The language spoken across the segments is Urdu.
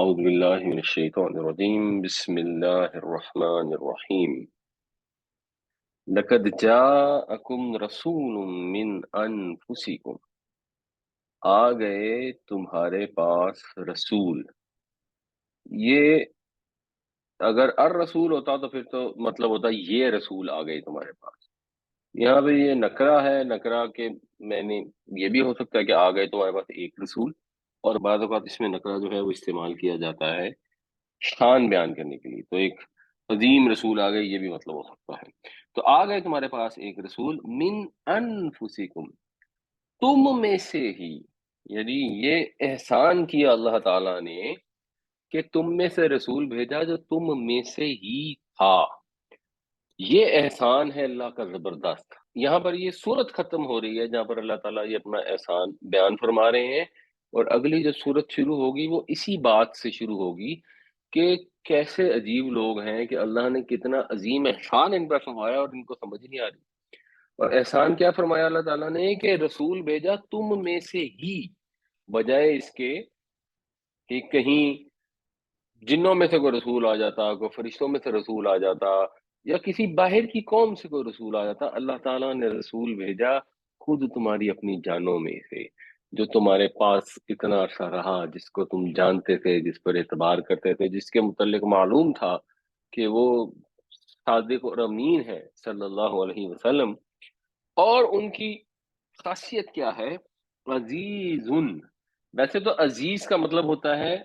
أعوذ بالله من الشيطان الرجيم بسم الله الرحمن الرحيم لقد جاءكم رسول من أنفسكم آ گئے تمہارے پاس رسول. یہ اگر الرسول ہوتا تو پھر تو مطلب ہوتا یہ رسول آ گئے تمہارے پاس. یہاں پہ یہ نکرہ ہے. نکرہ کے میں نے یہ بھی ہو سکتا ہے کہ آ گئے تمہارے پاس ایک رسول، اور بعض اوقات اس میں نکرہ جو ہے وہ استعمال کیا جاتا ہے شان بیان کرنے کے لیے. تو ایک عظیم رسول آ گئے، یہ بھی مطلب ہو سکتا ہے. تو آ گئے تمہارے پاس ایک رسول من انفسکم، تم میں سے ہی. یعنی یہ احسان کیا اللہ تعالیٰ نے کہ تم میں سے رسول بھیجا جو تم میں سے ہی تھا. یہ احسان ہے اللہ کا زبردست. یہاں پر یہ سورت ختم ہو رہی ہے جہاں پر اللہ تعالیٰ یہ اپنا احسان بیان فرما رہے ہیں، اور اگلی جو سورت شروع ہوگی وہ اسی بات سے شروع ہوگی کہ کیسے عجیب لوگ ہیں کہ اللہ نے کتنا عظیم احسان ان پر فرمایا اور ان کو سمجھ نہیں آ رہی. اور احسان کیا فرمایا اللہ تعالیٰ نے کہ رسول بھیجا تم میں سے ہی، بجائے اس کے کہ کہیں جنوں میں سے کوئی رسول آ جاتا، کوئی فرشتوں میں سے رسول آ جاتا، یا کسی باہر کی قوم سے کوئی رسول آ جاتا. اللہ تعالیٰ نے رسول بھیجا خود تمہاری اپنی جانوں میں سے، جو تمہارے پاس اتنا عرصہ رہا، جس کو تم جانتے تھے، جس پر اعتبار کرتے تھے، جس کے متعلق معلوم تھا کہ وہ صادق اور امین ہے صلی اللہ علیہ وسلم. اور ان کی خاصیت کیا ہے؟ عزیز. ویسے تو عزیز کا مطلب ہوتا ہے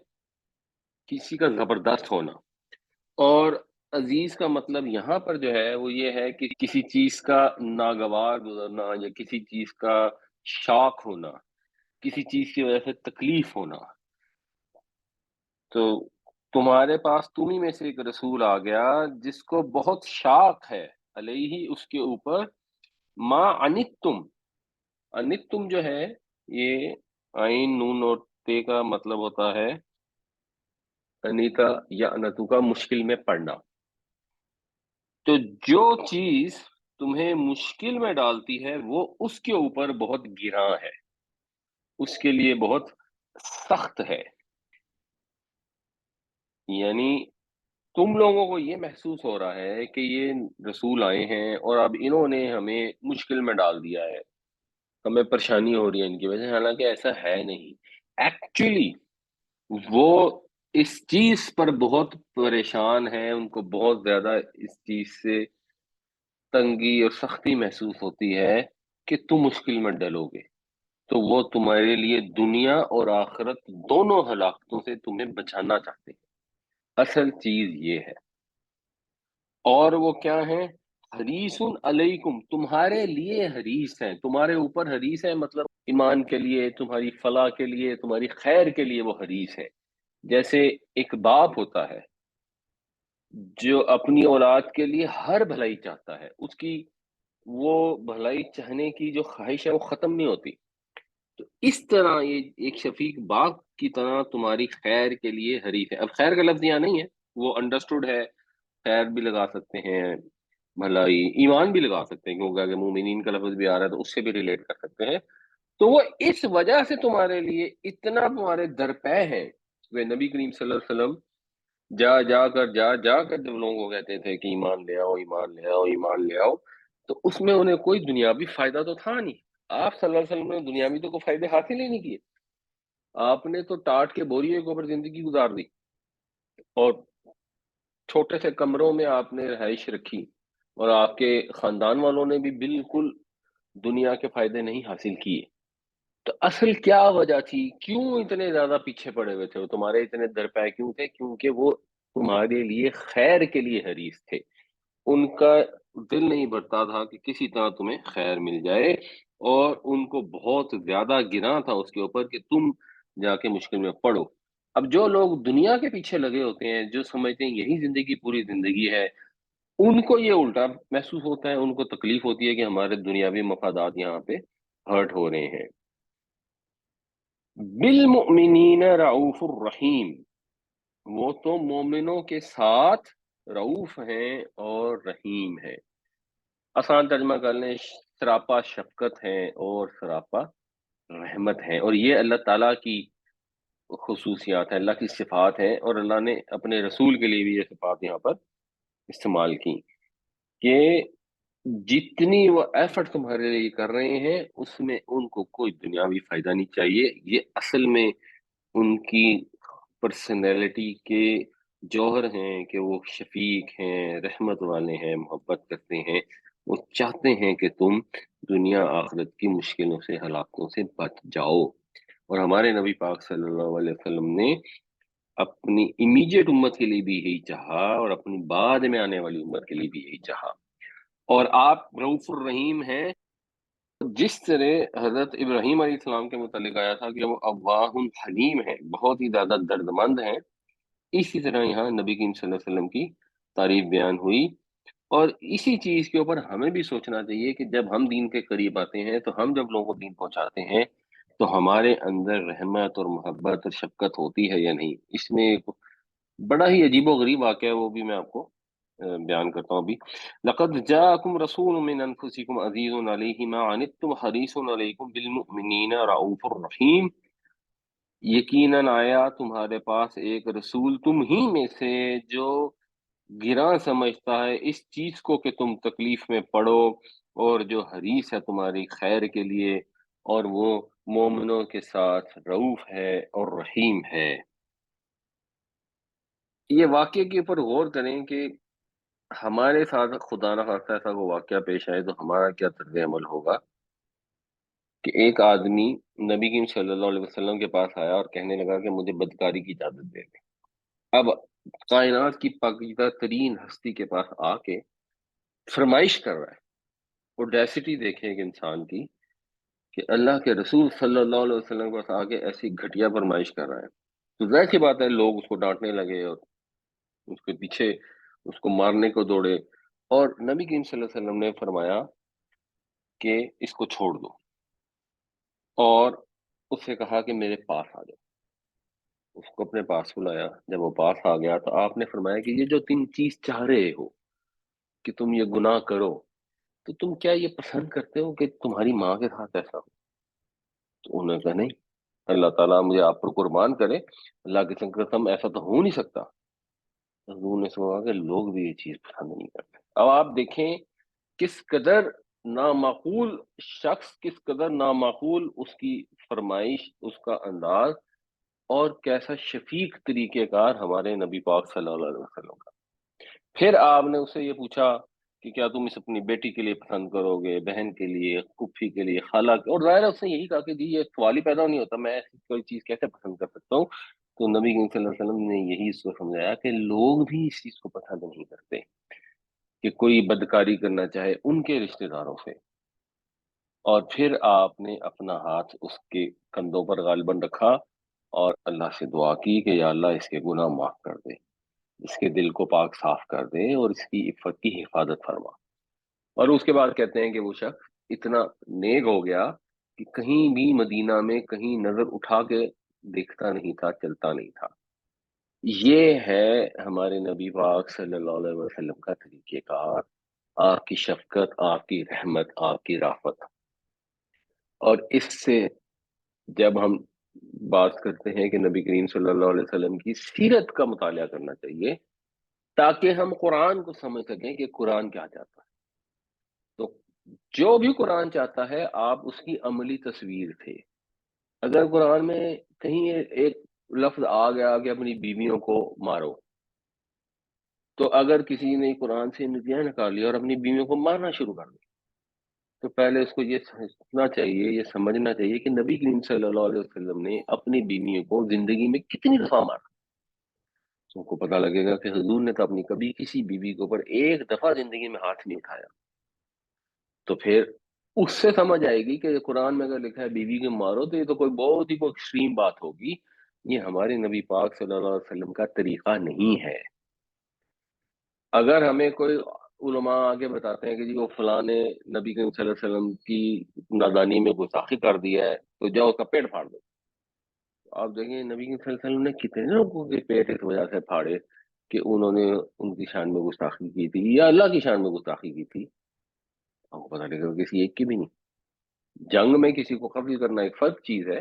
کسی کا زبردست ہونا، اور عزیز کا مطلب یہاں پر جو ہے وہ یہ ہے کہ کسی چیز کا ناگوار گزرنا، یا کسی چیز کا شاک ہونا، کسی چیز کی وجہ سے تکلیف ہونا. تو تمہارے پاس تمہیں میں سے ایک رسول آ گیا جس کو بہت شاک ہے، علیہ اس کے اوپر، ما انتم. انتم جو ہے یہ عین نون اور تے کا مطلب ہوتا ہے انیتا یا انتو کا مشکل میں پڑنا. تو جو چیز تمہیں مشکل میں ڈالتی ہے وہ اس کے اوپر بہت گراں ہے، اس کے لیے بہت سخت ہے. یعنی تم لوگوں کو یہ محسوس ہو رہا ہے کہ یہ رسول آئے ہیں اور اب انہوں نے ہمیں مشکل میں ڈال دیا ہے، ہمیں پریشانی ہو رہی ہے ان کی وجہ سے، حالانکہ ایسا ہے نہیں. ایکچولی وہ اس چیز پر بہت پریشان ہیں، ان کو بہت زیادہ اس چیز سے تنگی اور سختی محسوس ہوتی ہے کہ تم مشکل میں ڈلو گے. تو وہ تمہارے لیے دنیا اور آخرت دونوں ہلاکتوں سے تمہیں بچانا چاہتے ہیں. اصل چیز یہ ہے. اور وہ کیا ہیں؟ حریص علیکم، تمہارے لیے حریص ہیں، تمہارے اوپر حریص ہے، مطلب ایمان کے لیے، تمہاری فلاح کے لیے، تمہاری خیر کے لیے وہ حریص ہے. جیسے ایک باپ ہوتا ہے جو اپنی اولاد کے لیے ہر بھلائی چاہتا ہے، اس کی وہ بھلائی چاہنے کی جو خواہش ہے وہ ختم نہیں ہوتی. تو اس طرح یہ ایک شفیق باپ کی طرح تمہاری خیر کے لیے حریص ہے. اب خیر کا لفظ یہاں نہیں ہے، وہ انڈرسٹوڈ ہے، خیر بھی لگا سکتے ہیں، بھلائی، ایمان بھی لگا سکتے ہیں، کیونکہ اگر مومنین کا لفظ بھی آ رہا ہے تو اس سے بھی ریلیٹ کر سکتے ہیں. تو وہ اس وجہ سے تمہارے لیے اتنا تمہارے درپے ہیں. وہ نبی کریم صلی اللہ علیہ وسلم جا کر جب لوگوں کو کہتے تھے کہ ایمان لے آؤ، ایمان لے آؤ، ایمان لے آؤ، تو اس میں انہیں کوئی دنیاوی فائدہ تو تھا نہیں. آپ صلی اللہ علیہ وسلم نے دنیاوی تو کوئی فائدے حاصل ہی نہیں کیے. آپ نے تو ٹاٹ کے بوریے کے اوپر زندگی گزار دی، اور چھوٹے سے کمروں میں آپ نے رہائش رکھی، اور آپ کے خاندان والوں نے بھی بالکل دنیا کے فائدے نہیں حاصل کیے. تو اصل کیا وجہ تھی؟ کیوں اتنے زیادہ پیچھے پڑے ہوئے تھے وہ؟ تمہارے اتنے درپے کیوں تھے؟ کیونکہ وہ تمہارے لیے خیر کے لیے حریص تھے. ان کا دل نہیں بھرتا تھا کہ کسی طرح تمہیں خیر مل جائے، اور ان کو بہت زیادہ گراں تھا اس کے اوپر کہ تم جا کے مشکل میں پڑو. اب جو لوگ دنیا کے پیچھے لگے ہوتے ہیں، جو سمجھتے ہیں یہی زندگی پوری زندگی ہے، ان کو یہ الٹا محسوس ہوتا ہے، ان کو تکلیف ہوتی ہے کہ ہمارے دنیاوی مفادات یہاں پہ ہرٹ ہو رہے ہیں. بالمؤمنین رعوف الرحیم، وہ تو مومنوں کے ساتھ رعوف ہیں اور رحیم ہیں. آسان ترجمہ کر لیں، سراپا شفقت ہیں اور سراپا رحمت ہیں. اور یہ اللہ تعالیٰ کی خصوصیات ہیں، اللہ کی صفات ہیں، اور اللہ نے اپنے رسول کے لیے بھی یہ صفات یہاں پر استعمال کی کہ جتنی وہ ایفرٹ تمہارے لیے کر رہے ہیں اس میں ان کو کوئی دنیاوی فائدہ نہیں چاہیے. یہ اصل میں ان کی پرسنالٹی کے جوہر ہیں کہ وہ شفیق ہیں، رحمت والے ہیں، محبت کرتے ہیں. وہ چاہتے ہیں کہ تم دنیا آخرت کی مشکلوں سے، ہلاکتوں سے بچ جاؤ. اور ہمارے نبی پاک صلی اللہ علیہ وسلم نے اپنی امیجیٹ امت کے لیے بھی یہی چاہا، اور اپنی بعد میں آنے والی امت کے لیے بھی یہی چاہا. اور آپ رؤوف الرحیم ہیں. جس طرح حضرت ابراہیم علیہ السلام کے متعلق آیا تھا کہ وہ اواہ حلیم ہیں، بہت ہی زیادہ درد مند ہیں، اسی طرح یہاں نبی کریم صلی اللہ علیہ وسلم کی تعریف بیان ہوئی. اور اسی چیز کے اوپر ہمیں بھی سوچنا چاہیے کہ جب ہم دین کے قریب آتے ہیں، تو ہم جب لوگوں کو دین پہنچاتے ہیں، تو ہمارے اندر رحمت اور محبت اور شفقت ہوتی ہے یا نہیں. اس میں ایک بڑا ہی عجیب و غریب واقعہ ہے، وہ بھی میں آپ کو بیان کرتا ہوں ابھی. لقد جاءکم رسول من انفسکم عزیز علیہ ما عنتم حریص علیکم بالمؤمنین رؤوف الرحیم. یقیناً آیا تمہارے پاس ایک رسول تم ہی میں سے جو گراں سمجھتا ہے اس چیز کو کہ تم تکلیف میں پڑو، اور جو حریص ہے تمہاری خیر کے لیے، اور وہ مومنوں کے ساتھ رؤوف ہے اور رحیم ہے. یہ واقعے کے اوپر غور کریں کہ ہمارے ساتھ خدا نہ خواستہ ایسا کوئی واقعہ پیش آئے تو ہمارا کیا طرز عمل ہوگا. کہ ایک آدمی نبی کریم صلی اللہ علیہ وسلم کے پاس آیا اور کہنے لگا کہ مجھے بدکاری کی اجازت دے دیں. اب کائنات کی پاکیزہ ترین ہستی کے پاس آ کے فرمائش کر رہا ہے. اوڈیسٹی دیکھیں ایک انسان کی کہ اللہ کے رسول صلی اللہ علیہ وسلم کے پاس آ کے ایسی گھٹیا فرمائش کر رہا ہے. تو ظاہر سی بات ہے لوگ اس کو ڈانٹنے لگے اور اس کے پیچھے اس کو مارنے کو دوڑے. اور نبی کریم صلی اللہ علیہ وسلم نے فرمایا کہ اس کو چھوڑ دو، اور اس سے کہا کہ میرے پاس آ جاؤ. اس کو اپنے پاس بلایا. جب وہ پاس آ گیا تو آپ نے فرمایا کہ یہ جو تم چیز چاہ رہے ہو کہ تم یہ گناہ کرو، تو تم کیا یہ پسند کرتے ہو کہ تمہاری ماں کے ساتھ ایسا ہو؟ تو انہوں نے کہا نہیں، اللہ تعالیٰ مجھے آپ پر قربان کرے، اللہ کی قسم ایسا تو ہو نہیں سکتا. حضور نے سنا کہ لوگ بھی یہ چیز پسند نہیں کرتے. اب آپ دیکھیں کس قدر نامعقول شخص، کس قدر نامعقول اس کی فرمائش، اس کا انداز، اور کیسا شفیق طریقہ کار ہمارے نبی پاک صلی اللہ علیہ وسلم کا. پھر آپ نے اس سے یہ پوچھا کہ کیا تم اس اپنی بیٹی کے لیے پسند کرو گے، بہن کے لیے، پھوپھی کے لیے، خالہ کے، اور ظاہر ہے اس نے یہی کہا کہ جی یہ سوال ہی پیدا نہیں ہوتا، میں ایسی کوئی چیز کیسے پسند کر سکتا ہوں. تو نبی کریم صلی اللہ علیہ وسلم نے یہی اس کو سمجھایا کہ لوگ بھی اس چیز کو پسند نہیں کرتے کہ کوئی بدکاری کرنا چاہے ان کے رشتہ داروں سے. اور پھر آپ نے اپنا ہاتھ اس کے کندھوں پر غالباً رکھا اور اللہ سے دعا کی کہ یا اللہ اس کے گناہ معاف کر دے، اس کے دل کو پاک صاف کر دے، اور اس کی عفت کی حفاظت فرما. اور اس کے بعد کہتے ہیں کہ وہ شخص اتنا نیک ہو گیا کہ کہیں بھی مدینہ میں کہیں نظر اٹھا کے دیکھتا نہیں تھا، چلتا نہیں تھا. یہ ہے ہمارے نبی پاک صلی اللہ علیہ وسلم کا طریقہ کار، آپ کی شفقت، آپ کی رحمت، آپ کی رافت. اور اس سے جب ہم بات کرتے ہیں کہ نبی کریم صلی اللہ علیہ وسلم کی سیرت کا مطالعہ کرنا چاہیے تاکہ ہم قرآن کو سمجھ سکیں کہ قرآن کیا چاہتا ہے. تو جو بھی قرآن چاہتا ہے آپ اس کی عملی تصویر تھے. اگر قرآن میں کہیں ایک لفظ آ گیا کہ اپنی بیویوں کو مارو، تو اگر کسی نے قرآن سے نتیجہ نکال لیا اور اپنی بیویوں کو مارنا شروع کر دیا، تو پہلے اس کو یہ سمجھنا چاہیے، یہ سمجھنا چاہیے کہ نبی کریم صلی اللہ علیہ وسلم نے اپنی بیویوں کو زندگی میں کتنی دفعہ مارا. تو کو پتہ لگے گا کہ حضور نے تو اپنی کبھی کسی بیوی کے اوپر ایک دفعہ زندگی میں ہاتھ نہیں اٹھایا. تو پھر اس سے سمجھ آئے گی کہ قرآن میں اگر لکھا ہے بیوی کو مارو تو یہ تو کوئی بہت ہی کوئی ایکسٹریم بات ہوگی. یہ ہمارے نبی پاک صلی اللہ علیہ وسلم کا طریقہ نہیں ہے. اگر ہمیں کوئی علماء آگے بتاتے ہیں کہ جی وہ فلاں نے نبی کریم صلی اللہ علیہ وسلم کی نادانی میں گستاخی کر دی ہے تو جاؤ اس کا پیٹ پھاڑ دو. آپ دیکھیں نبی کریم صلی اللہ علیہ وسلم نے کتنے لوگوں کے پیٹ اس وجہ سے پھاڑے کہ انہوں نے ان کی شان میں گستاخی کی تھی یا اللہ کی شان میں گستاخی کی تھی. آپ کو پتہ لگے گا کسی ایک کی بھی نہیں. جنگ میں کسی کو قتل کرنا ایک فرق چیز ہے،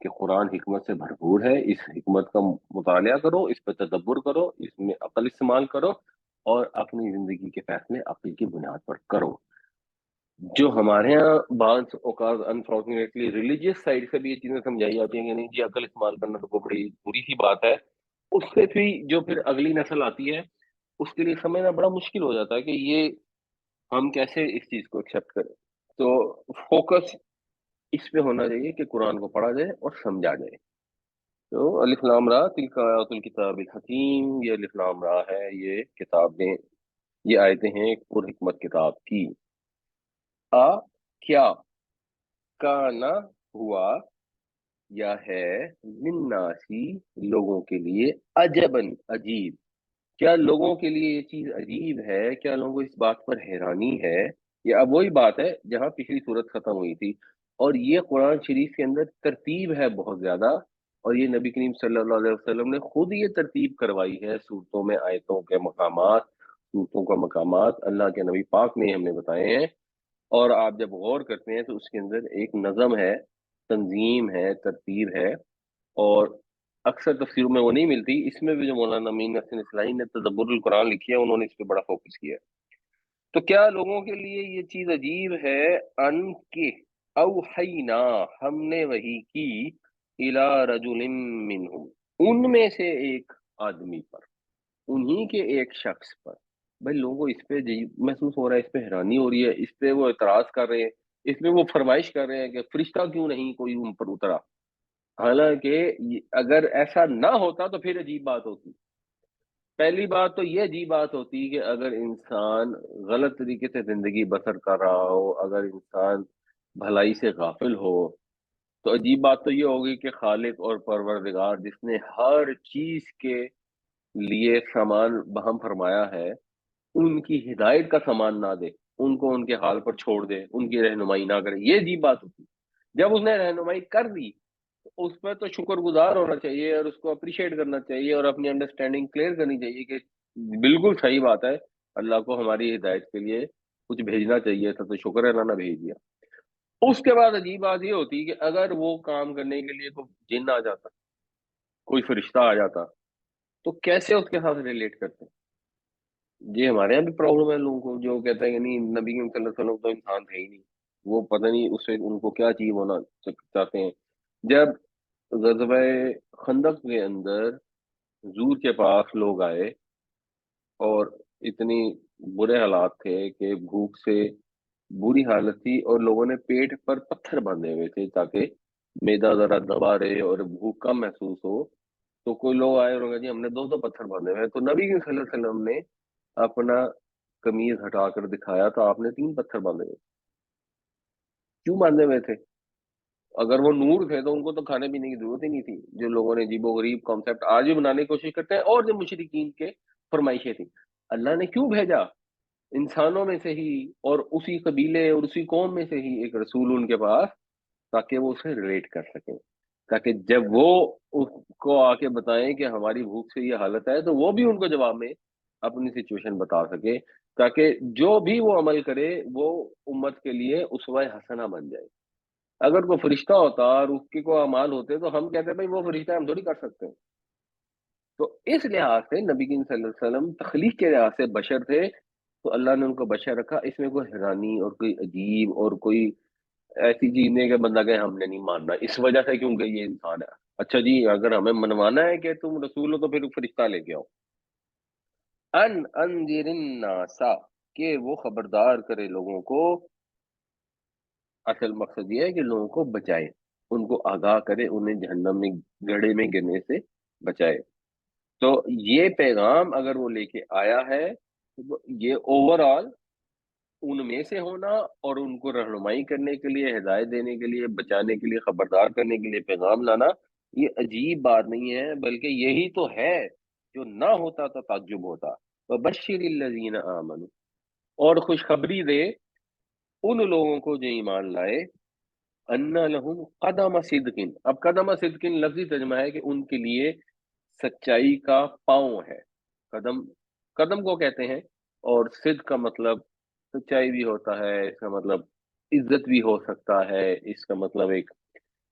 کہ قرآن حکمت سے بھرپور ہے، اس حکمت کا مطالعہ کرو، اس پہ تدبر کرو، اس میں عقل استعمال کرو، اور اپنی زندگی کے فیصلے عقل کی بنیاد پر کرو۔ جو ہمارے ہاں بعض اوقات انفارچونیٹلی ریلیجیس سائڈ سے بھی یہ چیزیں سمجھائی جاتی ہیں کہ نہیں جی عقل استعمال کرنا تو کوئی بڑی بری سی بات ہے، اس سے بھی جو پھر اگلی نسل آتی ہے اس کے لیے سمجھنا بڑا مشکل ہو جاتا ہے کہ یہ ہم کیسے اس چیز کو ایکسیپٹ کریں۔ تو فوکس اس پہ ہونا چاہیے کہ قرآن کو پڑھا جائے اور سمجھا جائے۔ تو الف لام را تلک آیات الکتاب الحکیم، یہ الف لام را ہے، یہ کتابیں، یہ آیتیں ہیں ایک پر حکمت کتاب کی۔ کیا، کانا ہوا یا ہے، للناسی لوگوں کے لیے، عجبن عجیب، کیا لوگوں کے لیے یہ چیز عجیب ہے، کیا لوگوں کو اس بات پر حیرانی ہے؟ یہ اب وہی بات ہے جہاں پچھلی صورت ختم ہوئی تھی، اور یہ قرآن شریف کے اندر ترتیب ہے بہت زیادہ، اور یہ نبی کریم صلی اللہ علیہ وسلم نے خود یہ ترتیب کروائی ہے صورتوں میں، آیتوں کے مقامات، صورتوں کا مقامات اللہ کے نبی پاک نے ہم نے بتائے ہیں، اور آپ جب غور کرتے ہیں تو اس کے اندر ایک نظم ہے، تنظیم ہے، ترتیب ہے، اور اکثر تفسیروں میں وہ نہیں ملتی۔ اس میں بھی جو مولانا امین حسین اصلاحی نے تدبر القرآن لکھی ہے انہوں نے اس پہ بڑا فوکس کیا ہے۔ تو کیا لوگوں کے لیے یہ چیز عجیب ہے، ان کے اوحینا، ہم نے وحی کی، الی رجل منہم، ان میں سے ایک آدمی پر، انہی کے ایک شخص پر۔ بھائی لوگوں کو اس پہ عجیب محسوس ہو رہا ہے، اس پہ حیرانی ہو رہی ہے، اس پہ وہ اعتراض کر رہے ہیں، اس میں وہ فرمائش کر رہے ہیں کہ فرشتہ کیوں نہیں کوئی ان پر اترا، حالانکہ اگر ایسا نہ ہوتا تو پھر عجیب بات ہوتی۔ پہلی بات تو یہ عجیب بات ہوتی کہ اگر انسان غلط طریقے سے زندگی بسر کر رہا ہو، اگر انسان بھلائی سے غافل ہو، تو عجیب بات تو یہ ہوگی کہ خالق اور پروردگار جس نے ہر چیز کے لیے سامان بہم فرمایا ہے، ان کی ہدایت کا سامان نہ دے، ان کو ان کے حال پر چھوڑ دے، ان کی رہنمائی نہ کرے، یہ عجیب بات ہوتی۔ جب اس نے رہنمائی کر دی تو اس پہ تو شکر گزار ہونا چاہیے، اور اس کو اپریشیٹ کرنا چاہیے، اور اپنی انڈرسٹینڈنگ کلیئر کرنی چاہیے کہ بالکل صحیح بات ہے، اللہ کو ہماری ہدایت کے لیے کچھ بھیجنا چاہیے تھا، تو شکر ہے اللہ نے بھیج دیا۔ اس کے بعد عجیب بات یہ ہوتی کہ اگر وہ کام کرنے کے لیے کوئی جن آ جاتا، کوئی فرشتہ آ جاتا، تو کیسے اس کے ساتھ ریلیٹ کرتے؟ یہ ہمارے یہاں بھی پرابلم ہے لوگوں کو، جو کہتے ہیں کہ نہیں نبی کریم صلی اللہ علیہ وسلم تو انسان تھے ہی نہیں، وہ پتہ نہیں اس سے ان کو کیا چیز ہونا چاہتے ہیں۔ جب غزوہ خندق کے اندر حضور کے پاس لوگ آئے اور اتنی برے حالات تھے کہ بھوک سے بری حالت تھی، اور لوگوں نے پیٹ پر پتھر باندھے ہوئے تھے تاکہ میدا ذرا دبا رہے اور بھوک کم محسوس ہو، تو کوئی لوگ آئے اور کہا جی ہم نے دو دو پتھر باندھے ہوئے ہیں، تو نبی صلی اللہ علیہ وسلم نے اپنا قمیض ہٹا کر دکھایا تو آپ نے تین پتھر باندھے ہوئے۔ کیوں باندھے ہوئے تھے؟ اگر وہ نور تھے تو ان کو تو کھانے پینے کی ضرورت ہی نہیں تھی، جو لوگوں نے عجیب و غریب کانسیپٹ آج بھی بنانے کی کوشش کرتے ہیں، اور جو مشرکین کے فرمائشیں تھیں۔ اللہ نے کیوں بھیجا؟ انسانوں میں سے ہی اور اسی قبیلے اور اسی قوم میں سے ہی ایک رسول ان کے پاس، تاکہ وہ اسے ریلیٹ کر سکیں، تاکہ جب وہ اس کو آ کے بتائیں کہ ہماری بھوک سے یہ حالت ہے تو وہ بھی ان کو جواب میں اپنی سچویشن بتا سکے، تاکہ جو بھی وہ عمل کرے وہ امت کے لیے اسوہ حسنہ بن جائے۔ اگر کوئی فرشتہ ہوتا اور اس کے کوئی اعمال ہوتے تو ہم کہتے ہیں بھائی وہ فرشتہ ہم تھوڑی کر سکتے ہیں۔ تو اس لحاظ سے نبی کریم صلی اللہ علیہ وسلم تخلیق کے لحاظ سے بشر تھے، تو اللہ نے ان کو بشر رکھا، اس میں کوئی حیرانی اور کوئی عجیب اور کوئی ایسی چیز نہیں کہ بندہ کہ ہم نے نہیں ماننا اس وجہ سے کیونکہ یہ انسان ہے۔ اچھا جی اگر ہمیں منوانا ہے کہ تم رسول ہو تو پھر فرشتہ لے کے آؤ۔ ان انذر الناس، کہ وہ خبردار کرے لوگوں کو، اصل مقصد یہ ہے کہ لوگوں کو بچائے، ان کو آگاہ کرے، انہیں جہنم میں گڑھے میں گرنے سے بچائے۔ تو یہ پیغام اگر وہ لے کے آیا ہے تو یہ اوور آل ان میں سے ہونا، اور ان کو رہنمائی کرنے کے لیے، ہدایت دینے کے لیے، بچانے کے لیے، خبردار کرنے کے لیے پیغام لانا، یہ عجیب بات نہیں ہے، بلکہ یہی تو ہے جو نہ ہوتا تو تعجب ہوتا۔ وبشر الذین آمنوا، اور خوشخبری دے ان لوگوں کو جو ایمان لائے، ان لہم قدم صدقن، اب قدم صدقن لفظی ترجمہ ہے کہ ان کے لیے سچائی کا پاؤں ہے۔ قدم، قدم کو کہتے ہیں، اور صدق کا مطلب سچائی بھی ہوتا ہے، اس کا مطلب عزت بھی ہو سکتا ہے، اس کا مطلب ایک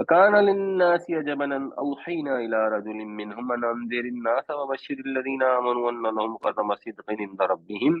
فكان للناس عجبا أن أوحينا إلى رجل منهم أن أنذر الناس وبشر الذين آمنوا أن لهم قدم صدق عند ربهم۔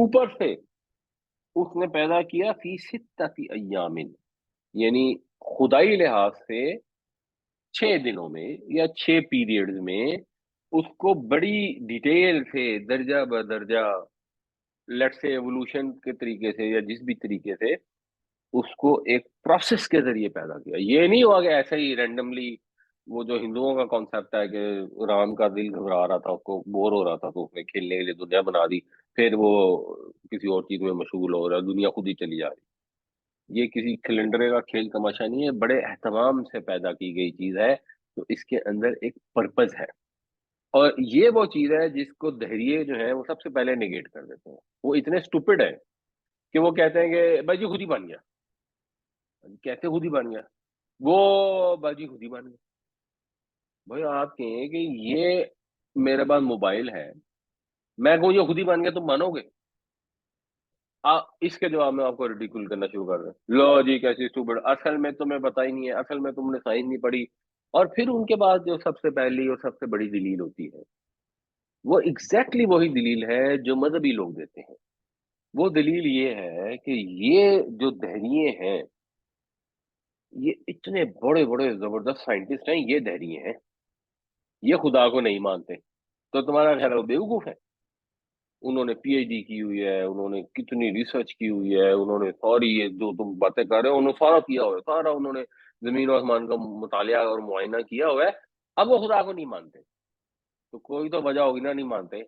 اوپر سے اس نے پیدا کیا فی ستتی ایامن، یعنی خدائی لحاظ سے 6 دنوں میں یا 6 پیریڈز میں اس کو بڑی ڈیٹیل سے درجہ بدرجہ، لیٹ سے ایوولوشن کے طریقے سے یا جس بھی طریقے سے اس کو ایک پروسیس کے ذریعے پیدا کیا. یہ نہیں ہوا کہ ایسے ہی رینڈملی، وہ جو ہندوؤں کا کانسیپٹ ہے کہ رام کا دل گھبرا رہا تھا، اس کو بور ہو رہا تھا تو اس نے کھیلنے کے لیے دنیا بنا دی، پھر وہ کسی اور چیز میں مشغول ہو رہا ہے، دنیا خود ہی چلی جا رہی. یہ کسی کیلنڈر کا کھیل تماشا نہیں ہے، بڑے اہتمام سے پیدا کی گئی چیز ہے. تو اس کے اندر ایک پرپز ہے، اور یہ وہ چیز ہے جس کو دہریے جو ہے وہ سب سے پہلے نگیٹ کر دیتے ہیں. وہ اتنے اسٹوپڈ ہیں کہ وہ کہتے ہیں کہ بھائی جی خود ہی بن گیا. کیسے خود ہی بن گیا؟ وہ بھائی جی خود ہی بن گیا. بھائی آپ کہیں کہ یہ میرے پاس موبائل ہے، میں کہوں یہ خود ہی بن گیا، تم مانو گے؟ اس کے جواب میں آپ کو ریڈیکل کرنا شروع کر دیں، لو جی کیسی اسٹوپڈ، اصل میں تمہیں پتہ ہی نہیں ہے، اصل میں تم نے سائنس نہیں پڑھی. اور پھر ان کے بعد جو سب سے پہلی اور سب سے بڑی دلیل ہوتی ہے، وہ ایگزیکٹلی وہی دلیل ہے جو مذہبی لوگ دیتے ہیں. وہ دلیل یہ ہے کہ یہ جو دہریے ہیں، یہ اتنے بڑے بڑے زبردست سائنٹسٹ ہیں، یہ دہریے ہیں، یہ خدا کو نہیں مانتے. تو تمہارا خیال ہے وہ بیوقوف ہے؟ انہوں نے پی ایچ ڈی کی ہوئی ہے، انہوں نے کتنی ریسرچ کی ہوئی ہے، انہوں نے ساری یہ جو تم باتیں کر رہے ہو انہوں نے سارا کیا ہوا ہے، سارا انہوں نے زمین و آسمان کا مطالعہ اور معائنہ کیا ہوا ہے. اب وہ خدا کو نہیں مانتے، تو کوئی تو وجہ ہوگی نا نہیں مانتے.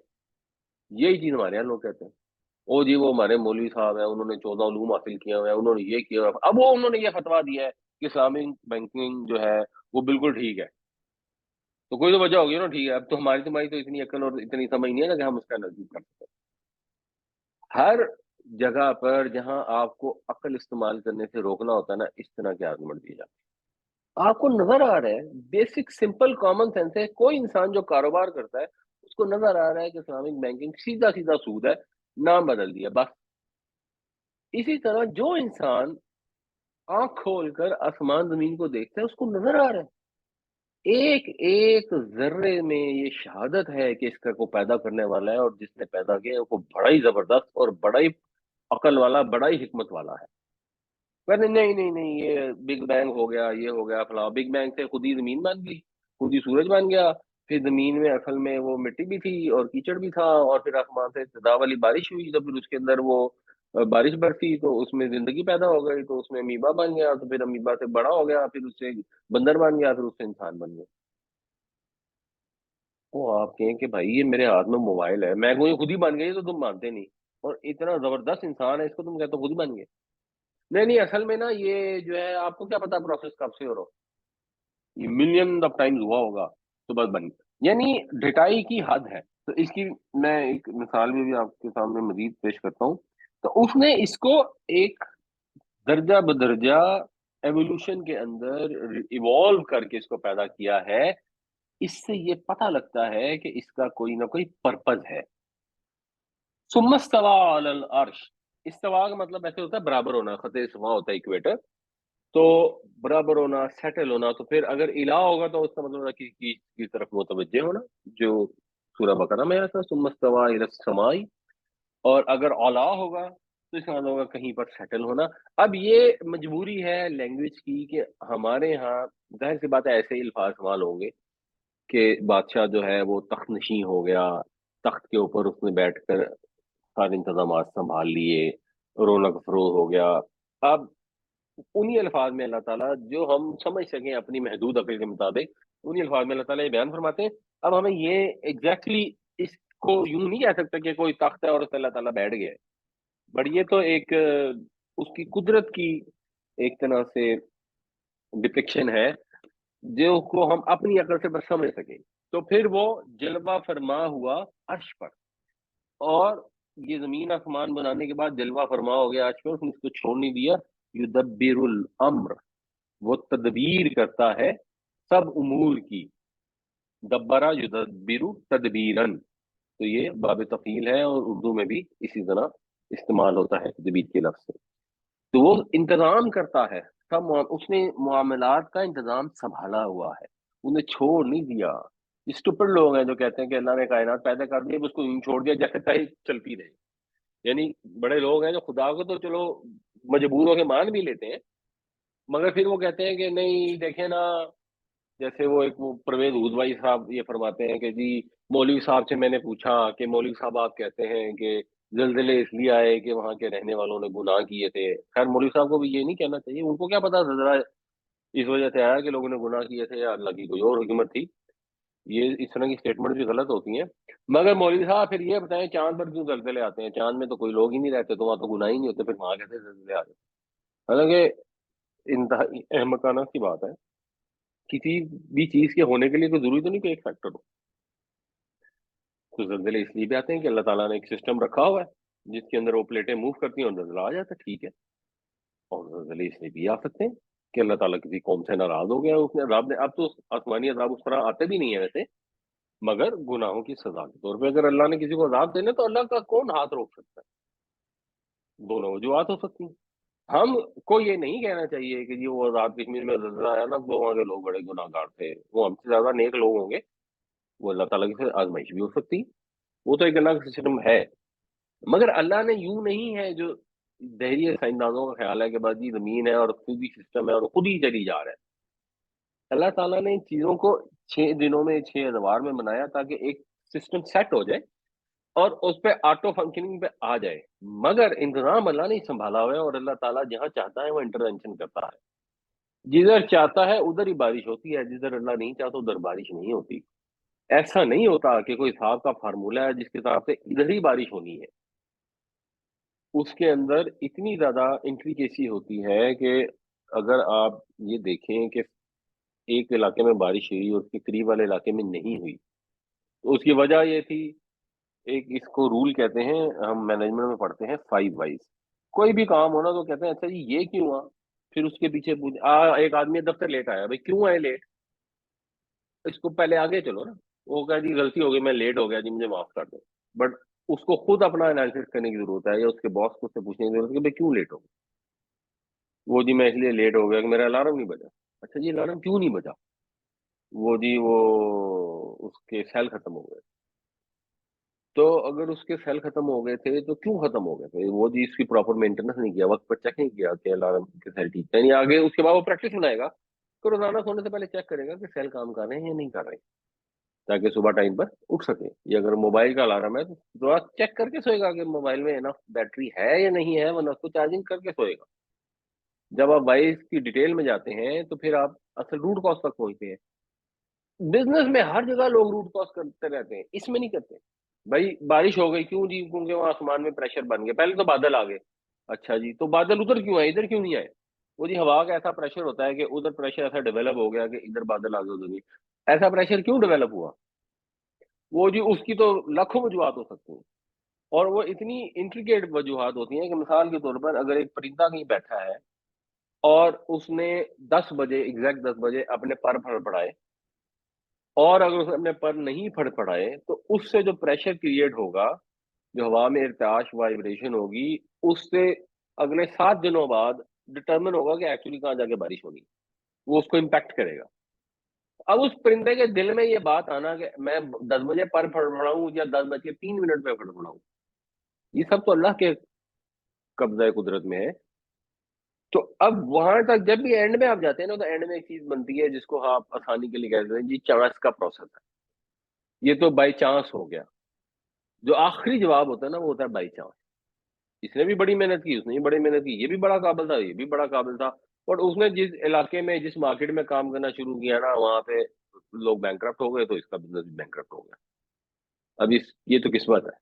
یہی چیز ہمارے یہاں لوگ کہتے ہیں، او جی وہ ہمارے مولوی صاحب ہیں، انہوں نے 14 علوم حاصل کیا ہوئے ہیں، انہوں نے یہ کیا ہوا ہے. اب وہ انہوں نے یہ فتویٰ دیا ہے کہ اسلامک بینکنگ جو ہے وہ بالکل ٹھیک ہے. تو کوئی تو وجہ ہوگی نا. ٹھیک ہے، اب تو تمہاری تو اتنی عقل اور اتنی سمجھ نہیں ہے نا کہ ہم اس کا نزدیک کر سکیں. ہر جگہ پر جہاں آپ کو عقل استعمال کرنے سے روکنا ہوتا ہے نا، اس طرح کے آرگومنٹ دیے جاتے ہیں. آپ کو نظر آ رہا ہے، بیسک سمپل کامن سینس ہے، کوئی انسان جو کاروبار کرتا ہے اس کو نظر آ رہا ہے کہ اسلامک بینکنگ سیدھا سیدھا سود ہے، نام بدل دیا بس. اسی طرح جو انسان آنکھ کھول کر آسمان زمین کو دیکھتا ہے اس کو نظر آ رہا ہے ایک ایک ذرے میں یہ شہادت ہے کہ اس کا کو پیدا کرنے والا ہے، اور جس نے پیدا کیا ہے وہ بڑا ہی زبردست اور بڑا ہی عقل والا، بڑا ہی حکمت والا ہے. کہتے نہیں نہیں نہیں یہ بگ بینگ ہو گیا، یہ ہو گیا فلاں. بگ بینگ سے خود ہی زمین بن گئی، خود ہی سورج بن گیا. پھر زمین میں اصل میں وہ مٹی بھی تھی اور کیچڑ بھی تھا، اور پھر آسمان سے ابتدا والی بارش ہوئی تو پھر اس کے اندر وہ بارش برسی تو اس میں زندگی پیدا ہو گئی، تو اس میں امیبا بن گیا، تو پھر امیبا سے بڑا ہو گیا، پھر اس سے بندر بن گیا، پھر اس سے انسان بن گیا. وہ آپ کہیں کہ بھائی یہ میرے ہاتھ میں موبائل ہے، میں کہوں یہ خود ہی بن گئی، تو تم مانتے نہیں. اور اتنا زبردست انسان ہے، اس کو تم کہتے ہو خود ہی بن گئے. نہیں نہیں اصل میں نا یہ جو ہے آپ کو کیا پتا پروسیس کب سے ہو رہا ہو، یہ ملین آف ٹائمز ہوا ہوگا تو بس بن گیا. یعنی ڈٹائی کی حد ہے. تو اس کی میں ایک مثال بھی آپ کے سامنے مزید پیش کرتا ہوں. تو اس نے اس کو ایک درجہ بدرجہ ایوولوشن کے اندر ایوالو کر کے اس کو پیدا کیا ہے. اس سے یہ پتہ لگتا ہے کہ اس کا کوئی نہ کوئی پرپز ہے. ثم استوى علی العرش، استوا کا مطلب ایسے ہوتا ہے برابر ہونا، خط استوا ہوتا ہے اکویٹر. تو برابر ہونا، سیٹل ہونا. تو پھر اگر الہ ہوگا تو اس کا مطلب ہے کہ کی طرف متوجہ ہونا، جو سورہ بقرہ میں آتا ہے ثم استوى الی السماء. اور اگر اعلیٰ ہوگا تو اس کا مطلب ہوگا کہیں پر سیٹل ہونا. اب یہ مجبوری ہے لینگویج کی کہ ہمارے ہاں ظاہر سی بات ہے ایسے ہی الفاظ استعمال ہوں گے کہ بادشاہ جو ہے وہ تخت نشین ہو گیا، تخت کے اوپر اس نے بیٹھ کر سارے انتظامات سنبھال لیے، رونق فروغ ہو گیا. اب انہی الفاظ میں اللہ تعالیٰ جو ہم سمجھ سکیں اپنی محدود عقل کے مطابق، انہی الفاظ میں اللہ تعالیٰ یہ بیان فرماتے ہیں. اب ہمیں یہ ایگزیکٹلی اس کو یوں نہیں کہہ سکتے کہ کوئی تخت ہے اور اس پہ اللہ تعالیٰ بیٹھ گیا ہے، بٹ یہ تو ایک اس کی قدرت کی ایک طرح سے ڈپکشن ہے جو کو ہم اپنی عقل سے بس سمجھ سکیں. تو پھر وہ جلوہ فرما ہوا عرش پر، اور یہ زمین آسمان بنانے کے بعد جلوہ فرما ہو گیا عرش پر، اس نے اس کو چھوڑ نہیں دیا. یدبر الامر، وہ تدبیر کرتا ہے سب امور کی. دبرا یدبر تدبیرن، تو یہ باب تفعیل ہے اور اردو میں بھی اسی طرح استعمال ہوتا ہے تدبیر کے لفظ سے. تو وہ انتظام کرتا ہے اس نے معاملات کا انتظام سنبھالا ہوا ہے، انہیں چھوڑ نہیں دیا. اسٹوپڈ لوگ ہیں جو کہتے ہیں کہ اللہ نے کائنات پیدا کر دی، اس کو یوں چھوڑ دیا جیسے چلتی رہے. یعنی بڑے لوگ ہیں جو خدا کو تو چلو مجبور ہو کے مان بھی لیتے ہیں، مگر پھر وہ کہتے ہیں کہ نہیں دیکھیں نا، جیسے وہ پرویز اودوائی صاحب یہ فرماتے ہیں کہ جی مولوی صاحب سے میں نے پوچھا کہ مولوی صاحب آپ کہتے ہیں کہ زلزلے اس لیے آئے کہ وہاں کے رہنے والوں نے گناہ کیے تھے. خیر مولوی صاحب کو بھی یہ نہیں کہنا چاہیے، ان کو کیا پتا زلزلہ اس وجہ سے آیا کہ لوگوں نے گناہ کیے تھے یا اللہ کی کوئی اور حکمت تھی. یہ اس طرح کی اسٹیٹمنٹ بھی غلط ہوتی ہیں. مگر مولوی صاحب پھر یہ بتائیں چاند پر کیوں زلزلے آتے ہیں؟ چاند میں تو کوئی لوگ ہی نہیں رہتے، تو وہاں تو گناہ ہی نہیں ہوتے، پھر وہاں کیسے زلزلے آتے ہیں؟ حالانکہ انتہائی احمقانہ کی بات ہے. کسی بھی چیز کے ہونے کے لیے کوئی ضروری تو نہیں کہ ایک فیکٹر ہو. تو زلزلے اس لیے بھی آتے ہیں کہ اللہ تعالیٰ نے ایک سسٹم رکھا ہوا ہے جس کے اندر وہ پلیٹیں موو کرتی ہیں اور زلزلہ آ جاتا ہے، ٹھیک ہے. اور زلزلے اس لیے بھی آ سکتے ہیں کہ اللہ تعالیٰ کسی قوم سے ناراض ہو گیا، اس نے عذاب نے، اب تو آسمانی عذاب اس طرح آتے بھی نہیں ہیں ویسے، مگر گناہوں کی سزا کے طور پہ اگر اللہ نے کسی کو عذاب دینا تو اللہ کا کون ہاتھ روک سکتا ہے؟ دونوں وجوہات ہو سکتی ہیں. ہم کو یہ نہیں کہنا چاہیے کہ جی وہ آزاد کشمیر میں زلزلہ آیا نا تو وہاں کے لوگ بڑے گناہ گار تھے، وہ ہم سے زیادہ نیک لوگ ہوں گے، وہ اللہ تعالیٰ کی سے آزمائش بھی ہو سکتی ہے، وہ تو ایک اللہ کا سسٹم ہے. مگر اللہ نے یوں نہیں ہے جو دہری سائنسدانوں کا خیال ہے کہ بس جی زمین ہے اور خود ہی سسٹم ہے اور خود ہی چلی جا رہا ہے. اللہ تعالیٰ نے ان چیزوں کو 6 دنوں میں 6 ادوار میں بنایا تاکہ ایک سسٹم سیٹ ہو جائے اور اس پہ آٹو فنکشننگ پہ آ جائے. مگر انتظام اللہ نے سنبھالا ہوا ہے اور اللہ تعالیٰ جہاں چاہتا ہے وہ انٹروینشن کرتا ہے. جدھر چاہتا ہے ادھر ہی بارش ہوتی ہے، جدھر اللہ نہیں چاہتا ادھر بارش نہیں ہوتی. ایسا نہیں ہوتا کہ کوئی صاحب کا فارمولہ ہے جس کے حساب سے ادھر ہی بارش ہونی ہے. اس کے اندر اتنی زیادہ انٹریکیسی ہوتی ہے کہ اگر آپ یہ دیکھیں کہ ایک علاقے میں بارش ہوئی اور اس کے قریب والے علاقے میں نہیں ہوئی، تو اس کی وجہ یہ تھی، ایک اس کو رول کہتے ہیں، ہم مینجمنٹ میں پڑھتے ہیں 5 وائز. کوئی بھی کام ہونا تو کہتے ہیں اچھا جی یہ کیوں ہوا، پھر اس کے پیچھے ایک آدمی دفتر لیٹ آیا، بھائی کیوں آئے لیٹ، اس کو پہلے آگے چلو نا. وہ کہا جی غلطی ہو گئی میں لیٹ ہو گیا جی مجھے معاف کر دو. بٹ اس کو خود اپنا انالیسس کرنے کی ضرورت ہے یا اس کے باس کو اس سے پوچھنے کی ضرورت ہے کہ بھائی کیوں لیٹ ہو گیا. وہ جی میں اس لیے لیٹ ہو گیا کہ میرا الارم نہیں بجا. اچھا جی الارم کیوں نہیں بجا؟ وہ جی وہ اس کے سیل ختم ہو گئے. تو اگر اس کے سیل ختم ہو گئے تھے تو کیوں ختم ہو گئے تھے؟ وہ جی اس کی پراپر مینٹیننس نہیں کیا، وقت پر چیک نہیں کیا کہ الارم کے سیل ٹھیک ہے. یعنی آگے اس کے بعد وہ پریکٹس بنائے گا تو روزانہ سونے سے پہلے چیک کرے گا کہ سیل کام کر رہے ہیں یا نہیں کر رہے ہیں، تاکہ صبح ٹائم پر اٹھ سکے. یا اگر موبائل کا الارم ہے تو تھوڑا چیک کر کے سوئے گا کہ موبائل میں انف بیٹری ہے یا نہیں ہے، ورنہ اس کو چارجنگ کر کے سوئے گا. جب آپ وائس کی ڈیٹیل میں جاتے ہیں تو پھر آپ اصل روٹ کاز تک پہنچتے ہیں. بزنس میں ہر جگہ لوگ روٹ کاز کرتے رہتے ہیں، اس میں نہیں کرتے. بھائی بارش ہو گئی کیوں جی؟ کیونکہ وہاں آسمان میں پریشر بن گیا، پہلے تو بادل آ گئے. اچھا جی تو بادل ادھر کیوں آئے ادھر کیوں نہیں آئے؟ وہ جی ہوا کا ایسا پریشر ہوتا ہے کہ ادھر پریشر ایسا ڈیولپ ہو گیا کہ ادھر بادل آ گئے ادھر نہیں. ایسا پریشر کیوں ڈیولپ ہوا؟ وہ جی اس کی تو لاکھوں وجوہات ہو سکتی ہیں، اور وہ اتنی انٹریکیٹ وجوہات ہوتی ہیں کہ مثال کے طور پر اگر ایک پرندہ کہیں بیٹھا ہے اور اس نے 10 بجے ایگزیکٹ 10 بجے اپنے پر پھڑ پڑائے، اور اگر اس نے اپنے پر نہیں پھڑ پڑائے تو اس سے جو پریشر کریٹ ہوگا، جو ہوا میں ارتعاش وائبریشن ہوگی، اس سے اگلے 7 دنوں بعد ڈٹرمن ہوگا کہ ایکچولی کہاں جا کے بارش ہونی. وہ اس کو امپیکٹ کرے گا. اب اس پرندے کے دل میں یہ بات آنا کہ میں 10 بجے پر پھڑ پڑاؤں یا 10 بج کے 3 منٹ پہ پھڑ پڑاؤں، یہ سب تو اللہ کے قبضہ قدرت میں ہے. تو اب وہاں تک جب بھی اینڈ میں آپ جاتے ہیں نا تو اینڈ میں ایک چیز بنتی ہے جس کو آپ آسانی کے لیے کہتے ہیں جی چانس کا پروسیس ہے. یہ تو بائی چانس ہو گیا. جو آخری جواب ہوتا ہے نا وہ ہوتا ہے بائی چانس. اس نے بھی بڑی محنت کی، اس نے بھی بڑی محنت کی، یہ بھی بڑا قابل تھا، یہ بھی بڑا قابل تھا، اور اس نے جس علاقے میں جس مارکیٹ میں کام کرنا شروع کیا نا وہاں پہ لوگ بینکرپٹ ہو گئے تو اس کا بزنس بھی بینکرپٹ ہو گیا. اب یہ تو قسمت ہے.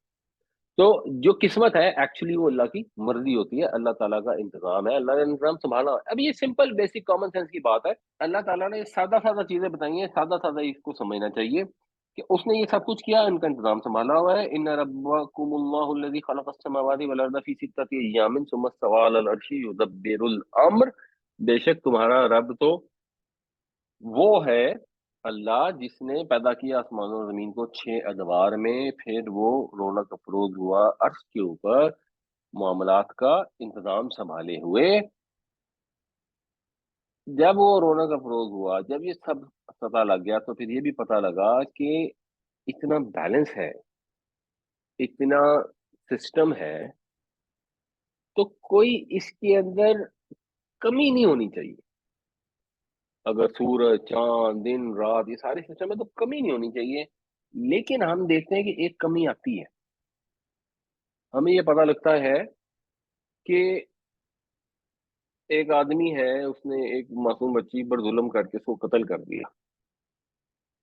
تو جو قسمت ہے ایکچولی وہ اللہ کی مرضی ہوتی ہے، اللہ تعالیٰ کا انتظام ہے، اللہ نے انتظام سنبھالا. اب یہ سمپل بیسک کامن سینس کی بات ہے. اللہ تعالیٰ نے سادہ سادہ چیزیں بتائی ہیں، سادہ سادہ اس کو سمجھنا چاہیے کہ اس نے یہ سب کچھ کیا، ان کا انتظام سنبھالا ہوا ہے. ان ربکم اللہ الذی خلق السماوات والارض فی ستۃ ایام ثم استوى علی العرش یدبر الامر. بے شک تمہارا رب تو وہ ہے اللہ جس نے پیدا کیا آسمان و زمین کو 6 ادوار میں، پھر وہ رونق افروز ہوا عرش کے اوپر معاملات کا انتظام سنبھالے ہوئے. جب وہ رونق افروز ہوا، جب یہ سب پتہ لگ گیا تو پھر یہ بھی پتہ لگا کہ اتنا بیلنس ہے، اتنا سسٹم ہے تو کوئی اس کے اندر کمی نہیں ہونی چاہیے. اگر سورج، چاند، دن رات، یہ سارے سسٹم ہے تو کمی نہیں ہونی چاہیے. لیکن ہم دیکھتے ہیں کہ ایک کمی آتی ہے. ہمیں یہ پتہ لگتا ہے کہ ایک آدمی ہے، اس نے ایک معصوم بچی پر ظلم کر کے اس کو قتل کر دیا.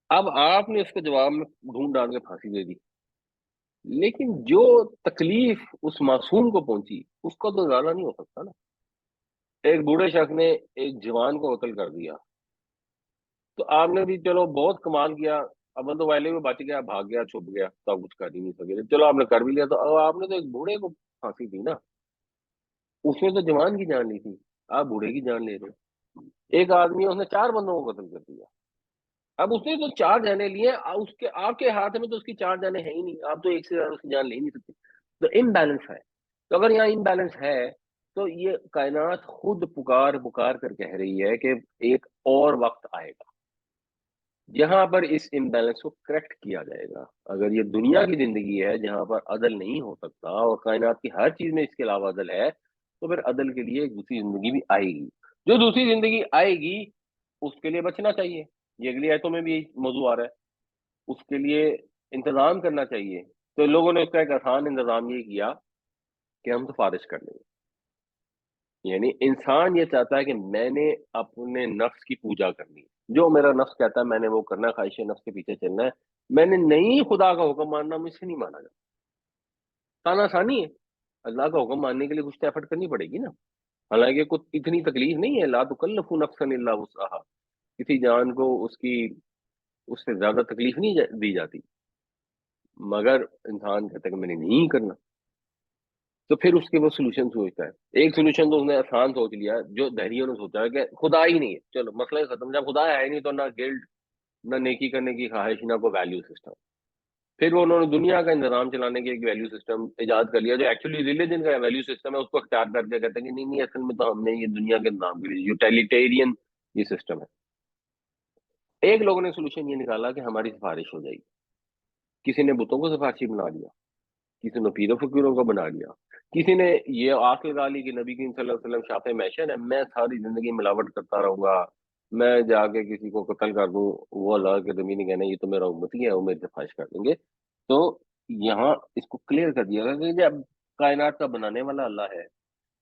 اب آپ نے اس کے جواب میں ڈھونڈ ڈال کے پھانسی دے دی. لیکن جو تکلیف اس معصوم کو پہنچی اس کا تو زیادہ نہیں ہو سکتا نا. ایک بوڑھے شخص نے ایک جوان کو قتل کر دیا، تو آپ نے بھی چلو بہت کمال کیا. اب تو ویلے میں بچ گیا، بھاگ گیا، چھپ گیا، تو آپ کچھ کر ہی نہیں سکے. چلو آپ نے کر بھی لیا، تو اب آپ نے تو ایک بوڑھے کو پھانسی دی نا. اس نے تو جوان کی جان لی تھی، آپ بوڑھے کی جان لے رہے ہو. ایک آدمی ہے، اس نے 4 بندوں کو قتل کر دیا. اب اس نے تو 4 جانے لیے، اس کے آپ کے ہاتھ میں تو اس کی 4 جانے ہیں ہی نہیں. آپ تو ایک سے زیادہ اس کی جان لے ہی نہیں سکتے. تو امبیلنس ہے. تو اگر یہاں امبیلنس ہے تو یہ کائنات خود پکار پکار کر کہہ رہی ہے کہ ایک اور وقت آئے گا جہاں پر اس امبیلنس کو کریکٹ کیا جائے گا. اگر یہ دنیا کی زندگی ہے جہاں پر عدل نہیں ہو سکتا اور کائنات کی ہر چیز میں اس کے علاوہ عدل ہے، تو پھر عدل کے لیے ایک دوسری زندگی بھی آئے گی. جو دوسری زندگی آئے گی اس کے لیے بچنا چاہیے. یہ اگلی آیتوں میں بھی یہی موضوع آ رہا ہے. اس کے لیے انتظام کرنا چاہیے. تو لوگوں نے اس کا ایک آسان انتظام یہ کیا کہ ہم سفارش کر لیں گے. یعنی انسان یہ چاہتا ہے کہ میں نے اپنے نفس کی پوجا کرنی ہے. جو میرا نفس کہتا ہے میں نے وہ کرنا ہے، خواہش نفس کے پیچھے چلنا ہے. میں نے نہیں خدا کا حکم ماننا، مجھ سے نہیں مانا جاتا. آسان آسانی ہے. اللہ کا حکم ماننے کے لیے کچھ ایفرٹ کرنی پڑے گی نا. حالانکہ کچھ اتنی تکلیف نہیں ہے. لا تکلف نفسا الا وسعها. کسی جان کو اس سے زیادہ تکلیف نہیں دی جاتی، مگر انسان کہتا ہے کہ میں نے نہیں کرنا. تو پھر اس کے وہ سولوشن سوچتا ہے. ایک سولوشن تو اس نے آسان سوچ لیا، جو دہریوں نے سوچا ہے کہ خدا ہی نہیں ہے. چلو مسئلہ ہی ختم. جب خدا ہے ہی نہیں تو نہ گلٹ، نہ نیکی کرنے کی خواہش، نہ کوئی ویلیو سسٹم. پھر وہ انہوں نے دنیا کا انتظام چلانے کے ایک ویلیو سسٹم ایجاد کر لیا جو ایکچولی ریلیجن کا ویلیو سسٹم ہے. اس کو اختیار کر کے کہتے ہیں کہ نہیں نہیں، اصل میں تو ہم نے یہ دنیا کے نظام کے لیے یوٹیلیٹیرین یہ سسٹم ہے. ایک لوگوں نے سولوشن یہ نکالا کہ ہماری سفارش ہو جائے گی. کسی نے بتوں کو سفارشی بنا لیا، کسی نے پیر و فقیروں کو بنا لیا، کسی نے یہ آس لگا لی کہ نبی کریم صلی اللہ علیہ وسلم شافع محشر ہے، میں ساری زندگی ملاوٹ کرتا رہوں گا، میں جا کے کسی کو قتل کر دوں، وہ اللہ کے نبی نے کہنا یہ تو میرا امتی ہے، وہ میری سفارش کر دیں گے. تو یہاں اس کو کلیئر کر دیا گیا کہ جب کائنات کا بنانے والا اللہ ہے،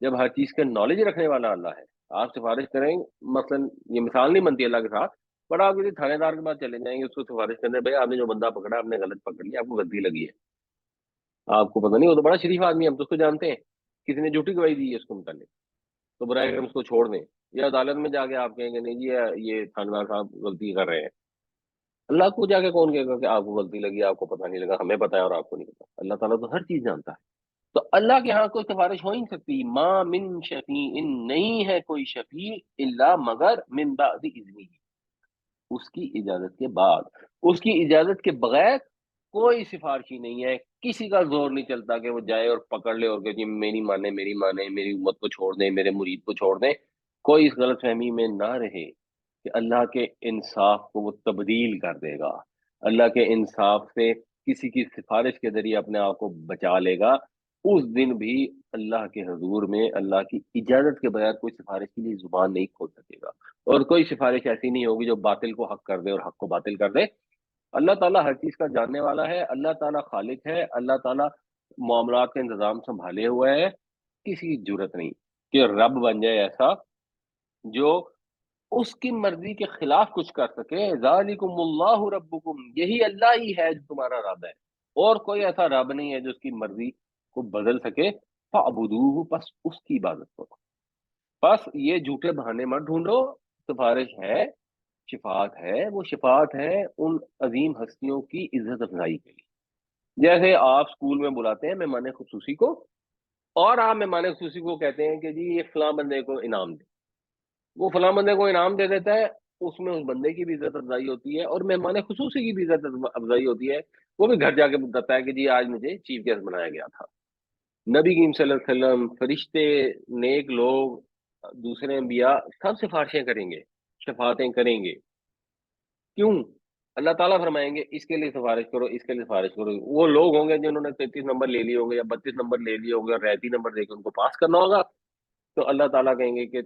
جب ہر چیز کا نالج رکھنے والا اللہ ہے، آپ سفارش کریں. مثلا یہ مثال نہیں بنتی اللہ کے ساتھ، بٹ آپ کسی تھانے دار کے بعد چلے جائیں گے، اس کو سفارش کرنے بھائی آپ نے جو بندہ پکڑا آپ نے غلط پکڑ لیا، آپ کو غلطی لگی ہے. آپ کو پتہ نہیں، وہ تو بڑا شریف آدمی ہے، ہم تو اس کو جانتے ہیں، کسی نے جھوٹی گواہی دی ہے اس کو متعلق، تو برائے اگر اس کو چھوڑ دیں. یا عدالت میں جا کے آپ کہیں گے نہیں جی یہ تھانیدار صاحب غلطی کر رہے ہیں. اللہ کو جا کے کون کہے گا کہ آپ کو غلطی لگی، آپ کو پتہ نہیں لگا، ہمیں پتہ ہے اور آپ کو نہیں پتا. اللہ تعالیٰ تو ہر چیز جانتا ہے. تو اللہ کے ہاں کوئی سفارش ہو ہی نہیں سکتی. ما من شفیع، نہیں ہے کوئی شفیع الا مگر من بعد اذنہ، اس کی اجازت کے بعد. اس کی اجازت کے بغیر کوئی سفارشی نہیں ہے. کسی کا زور نہیں چلتا کہ وہ جائے اور پکڑ لے اور کہ جی میری مانے میری مانے، میری امت کو چھوڑ دیں، میرے مرید کو چھوڑ دیں. کوئی اس غلط فہمی میں نہ رہے کہ اللہ کے انصاف کو وہ تبدیل کر دے گا. اللہ کے انصاف سے کسی کی سفارش کے ذریعے اپنے آپ کو بچا لے گا. اس دن بھی اللہ کے حضور میں اللہ کی اجازت کے بغیر کوئی سفارش کے لیے زبان نہیں کھول سکے گا. اور کوئی سفارش ایسی نہیں ہوگی جو باطل کو حق کر دے اور حق کو باطل کر دے. اللہ تعالیٰ ہر چیز کا جاننے والا ہے. اللہ تعالیٰ خالق ہے. اللہ تعالیٰ معاملات کا انتظام سنبھالے ہوا ہے. کسی کی ضرورت نہیں کہ رب بن جائے ایسا جو اس کی مرضی کے خلاف کچھ کر سکے. ذالکم اللہ ربکم، یہی اللہ ہی ہے جو تمہارا رب ہے، اور کوئی ایسا رب نہیں ہے جو اس کی مرضی کو بدل سکے. فعبدوہ، پس اس کی عبادت کرو. بس یہ جھوٹے بہانے مت ڈھونڈو. سفارش ہے، شفاعت ہے، وہ شفاعت ہے ان عظیم ہستیوں کی عزت افزائی کے لیے. جیسے آپ اسکول میں بلاتے ہیں مہمان خصوصی کو، اور آپ مہمان خصوصی کو کہتے ہیں کہ جی یہ فلاں بندے کو انعام دے. وہ فلاں بندے کو انعام دے دیتا ہے. اس میں اس بندے کی بھی عزت افزائی ہوتی ہے اور مہمان خصوصی کی بھی عزت افزائی ہوتی ہے. وہ بھی گھر جا کے بتاتا ہے کہ جی آج مجھے چیف گیسٹ بنایا گیا تھا. نبی کریم صلی اللہ علیہ وسلم، فرشتے، نیک لوگ، دوسرے انبیاء سب سفارشیں کریں گے، شفاعتیں کریں گے. کیوں؟ اللہ تعالیٰ فرمائیں گے اس کے لیے سفارش کرو، اس کے لیے سفارش کرو. وہ لوگ ہوں گے جنہوں نے 33 نمبر لے لیے ہوں گے یا 32 نمبر لے لیے ہوں گے اور رہتی نمبر دے کے ان کو پاس کرنا ہوگا. تو اللہ تعالیٰ کہیں گے کہ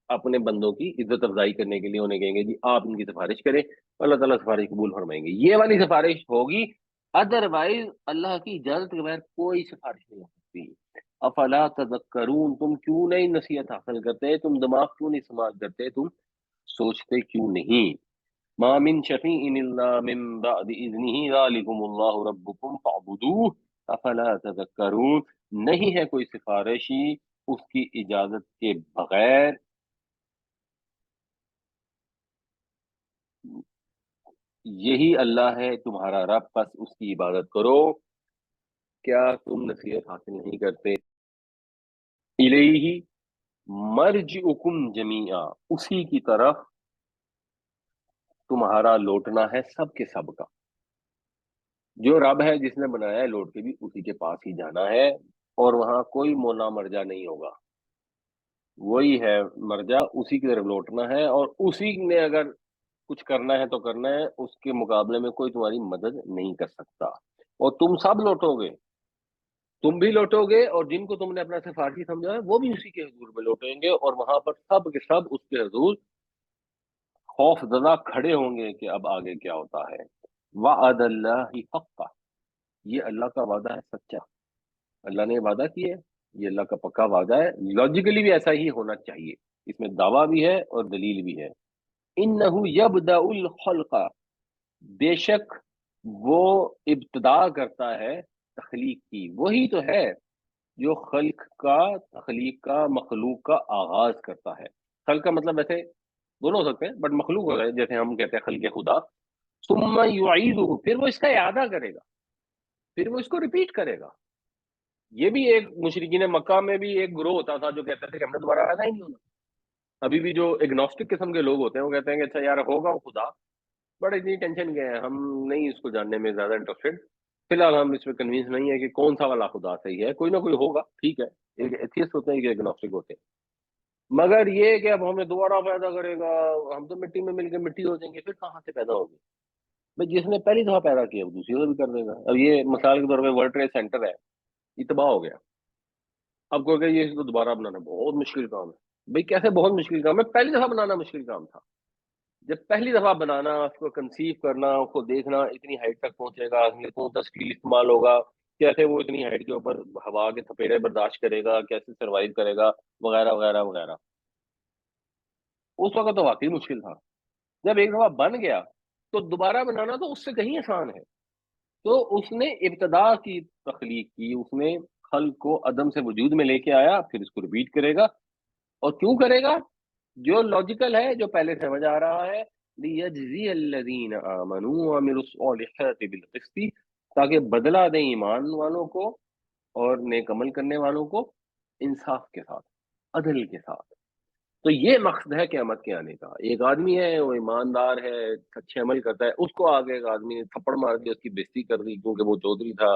اپنے بندوں کی عزت افزائی کرنے کے لیے انہیں کہیں گے جی آپ ان کی سفارش کریں. اللہ تعالیٰ سفارش قبول فرمائیں گے. یہ والی سفارش ہوگی. ادروائز اللہ کی اجازت کے بغیر کوئی سفارش نہیں ہو سکتی. افلا تذکرون، تم کیوں نہیں نصیحت حاصل کرتے، تم دماغ کیوں نہیں استعمال کرتے، تم سوچتے کیوں نہیں. ما من شفیع الا من بعد اذنہ ذالکم اللہ ربکم فاعبدوہ افلا تذکرون. نہیں ہے کوئی سفارشی اس کی اجازت کے بغیر. یہی اللہ ہے تمہارا رب، پس اس کی عبادت کرو. کیا تم نصیحت حاصل نہیں کرتے؟ الیہ مرجعکم جمیعا، اسی کی طرف تمہارا لوٹنا ہے سب کے سب کا. جو رب ہے جس نے بنایا ہے لوٹ کے بھی اسی کے پاس ہی جانا ہے، اور وہاں کوئی مولا مرجع نہیں ہوگا. وہی ہے مرجع، اسی کی طرف لوٹنا ہے، اور اسی نے اگر کچھ کرنا ہے تو کرنا ہے، اس کے مقابلے میں کوئی تمہاری مدد نہیں کر سکتا. اور تم سب لوٹو گے، تم بھی لوٹو گے، اور جن کو تم نے اپنا سفارشی سمجھا ہے وہ بھی اسی کے حضور میں لوٹیں گے، اور وہاں پر سب کے سب اس کے حضور خوف زدہ کھڑے ہوں گے کہ اب آگے کیا ہوتا ہے. وعد اللہ حقا، یہ اللہ کا وعدہ ہے سچا. اللہ نے وعدہ کیا ہے، یہ اللہ کا پکا وعدہ ہے. لاجیکلی بھی ایسا ہی ہونا چاہیے، اس میں دعویٰ بھی ہے اور دلیل بھی ہے. انہ یبدأ الخلق، بے شک وہ ابتدا کرتا ہے تخلیق کی. وہی تو ہے جو خلق کا، تخلیق کا، مخلوق کا آغاز کرتا ہے. خلق کا مطلب ویسے دونوں ہو سکتے ہیں، بٹ مخلوق ہوتا ہے جیسے ہم کہتے ہیں خلق خدا. ثم یعیدہ، پھر وہ اس کا اعادہ کرے گا، پھر وہ اس کو ریپیٹ کرے گا. یہ بھی ایک مشرکین مکہ میں بھی ایک گروہ ہوتا تھا جو کہتے تھے کہ ہم نے دوبارہ ایسا ہی نہیں ہونا. ابھی بھی جو اگنوسٹک قسم کے لوگ ہوتے ہیں وہ کہتے ہیں کہ اچھا یار ہوگا وہ خدا، بڑا اتنی ٹینشن گئے ہیں، ہم نہیں اس کو جاننے میں زیادہ انٹرسٹڈ. فی الحال ہم اس میں کنوینس نہیں ہے کہ کون سا والا خدا صحیح ہے، کوئی نہ کوئی ہوگا. ٹھیک ہے، ایک ایتھیسٹ ہوتے ہیں، ایک اگنوسٹک ہوتے ہیں. مگر یہ کہ اب ہمیں دوبارہ پیدا کرے گا، ہم تو مٹی میں مل کے مٹی ہو جائیں گے، پھر کہاں سے پیدا ہوگی؟ بھائی جس نے پہلی دفعہ پیدا کیا وہ دوسری دفعہ بھی کر دے گا. اب یہ مثال کے طور پہ ورلڈ ٹریڈ سینٹر ہے، یہ تباہ ہو گیا. اب کو کہ یہ تو دوبارہ بنانا بہت مشکل کام ہے. بھائی کیسے بہت مشکل کام ہے؟ پہلی دفعہ بنانا مشکل کام تھا. جب پہلی دفعہ بنانا، اس کو کنسیو کرنا، اس کو دیکھنا اتنی ہائٹ تک پہنچے گا، اس میں کون سا اسٹیل استعمال ہوگا، کیسے وہ اتنی ہائٹ کے اوپر ہوا کے تھپیڑے برداشت کرے گا، کیسے سروائیو کرے گا، وغیرہ وغیرہ وغیرہ. اس وقت تو واقعی مشکل تھا. جب ایک دفعہ بن گیا تو دوبارہ بنانا تو اس سے کہیں آسان ہے. تو اس نے ابتدا کی تخلیق کی، اس نے خلق کو عدم سے وجود میں لے کے آیا، پھر اس کو ریپیٹ کرے گا. اور کیوں کرے گا؟ جو لاجیکل ہے، جو پہلے سمجھ آ رہا ہے. لیجزی الذین آمنوا وعملوا الصالحات بالقسط، تاکہ بدلہ دیں ایمان والوں کو اور نیک عمل کرنے والوں کو انصاف کے ساتھ، عدل کے ساتھ. تو یہ مقصد ہے قیامت کے آنے کا. ایک آدمی ہے وہ ایماندار ہے، اچھے عمل کرتا ہے، اس کو آگے ایک آدمی نے تھپڑ مار کے اس کی بےزتی کر دی کیونکہ وہ چودھری تھا،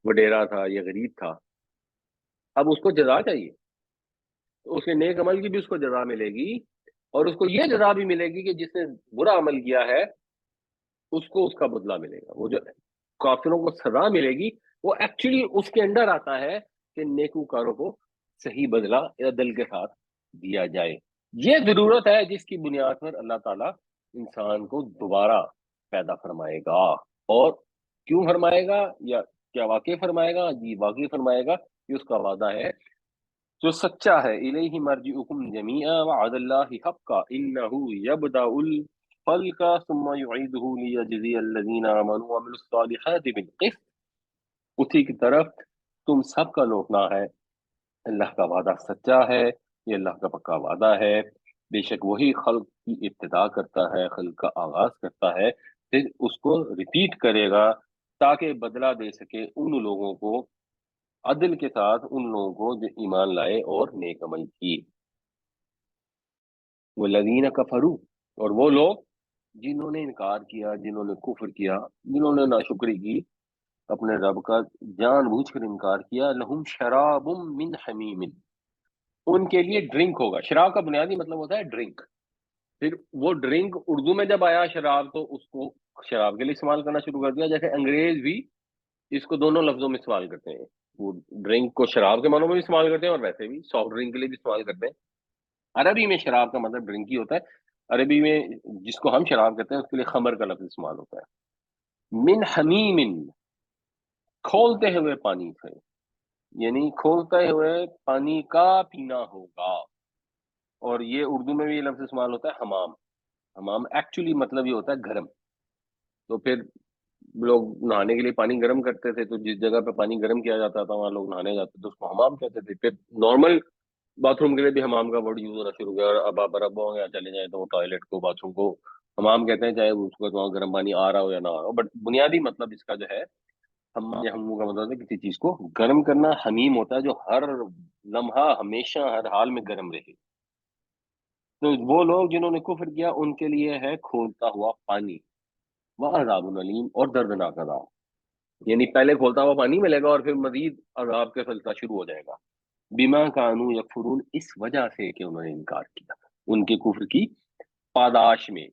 وڈیرا تھا یا غریب تھا. اب اس کو جزا چاہیے، تو اس کے نیک عمل کی بھی اس کو جزا ملے گی، اور اس کو یہ جزا بھی ملے گی کہ جس نے برا عمل کیا ہے اس کو اس کا بدلہ ملے گا. وہ جو کافروں کو سزا ملے گی وہ ایکچولی اس کے اندر آتا ہے کہ نیکوکاروں کو صحیح بدلہ عدل کے ساتھ دیا جائے. یہ ضرورت ہے جس کی بنیاد پر اللہ تعالیٰ انسان کو دوبارہ پیدا فرمائے گا. اور کیوں فرمائے گا، یا کیا واقعی فرمائے گا؟ جی واقعی فرمائے گا. یہ اس کا وعدہ ہے جو سچا ہے. الیہ مرجعکم جمیعا وعد اللہ حقا انہ یبدأ الخلق ثم یعیدہ لیجزی الذین آمنوا وعملوا الصالحات بالقسط، اسی کی طرف تم سب کا لوٹنا ہے. اللہ کا وعدہ سچا ہے، یہ اللہ کا پکا وعدہ ہے. بے شک وہی خلق کی ابتدا کرتا ہے، خلق کا آغاز کرتا ہے، پھر اس کو ریپیٹ کرے گا تاکہ بدلہ دے سکے ان لوگوں کو عدل کے ساتھ، ان لوگوں کو جو ایمان لائے اور نیک عمل کی. والذین کفروا، اور وہ لوگ جنہوں نے انکار کیا، جنہوں نے کفر کیا، جنہوں نے ناشکری کی، اپنے رب کا جان بوجھ کر انکار کیا. لہم شراب من حمیم، ان کے لیے ڈرنک ہوگا. شراب کا بنیادی مطلب ہوتا ہے ڈرنک. پھر وہ ڈرنک اردو میں جب آیا شراب تو اس کو شراب کے لیے استعمال کرنا شروع کر دیا، جیسے انگریز بھی اس کو دونوں لفظوں میں استعمال کرتے ہیں، وہ ڈرنک کو شراب کے معنوں میں بھی استعمال کرتے ہیں اور ویسے بھی سافٹ ڈرنک کے لیے بھی استعمال کرتے ہیں۔ عربی میں شراب کا مطلب ڈرنک ہی ہوتا ہے، عربی میں جس کو ہم شراب کہتے ہیں اس کے لیے خمر کا لفظ استعمال ہوتا ہے۔ من حمیم، کھولتے ہوئے پانی سے، یعنی کھولتے ہوئے پانی کا پینا ہوگا۔ اور یہ اردو میں بھی یہ لفظ استعمال ہوتا ہے حمام۔ حمام ایکچولی مطلب یہ ہوتا ہے گرم، تو پھر لوگ نہانے کے لیے پانی گرم کرتے تھے، تو جس جگہ پہ پانی گرم کیا جاتا تھا وہاں لوگ نہانے جاتے تھے، اس کو حمام کہتے تھے۔ پھر نارمل باتھ روم کے لیے بھی حمام کا ورڈ یوز ہونا شروع ہو گیا، اور اب آپ عرب ہوں یا چلے جائیں تو وہ ٹوائلٹ کو، باتھ روم کو حمام کہتے ہیں، چاہے اس کو وہاں گرم پانی آ رہا ہو یا نہ آ رہا ہو، بٹ بنیادی مطلب اس کا جو ہے یا ہمو کا مطلب ہے کسی چیز کو گرم کرنا۔ حمیم ہوتا ہے جو ہر لمحہ ہمیشہ ہر حال میں گرم رہے۔ تو وہ لوگ جنہوں نے کفر کیا ان کے لیے ہے کھولتا ہوا پانی، وعذاب علیم، اور دردناک عذاب، یعنی پہلے کھولتا ہوا پانی ملے گا اور پھر مزید عذاب کے سلسلہ شروع ہو جائے گا۔ بما کانوا یکفرون، اس وجہ سے کہ انہوں نے انکار کیا ان کے کفر کی پاداش میں۔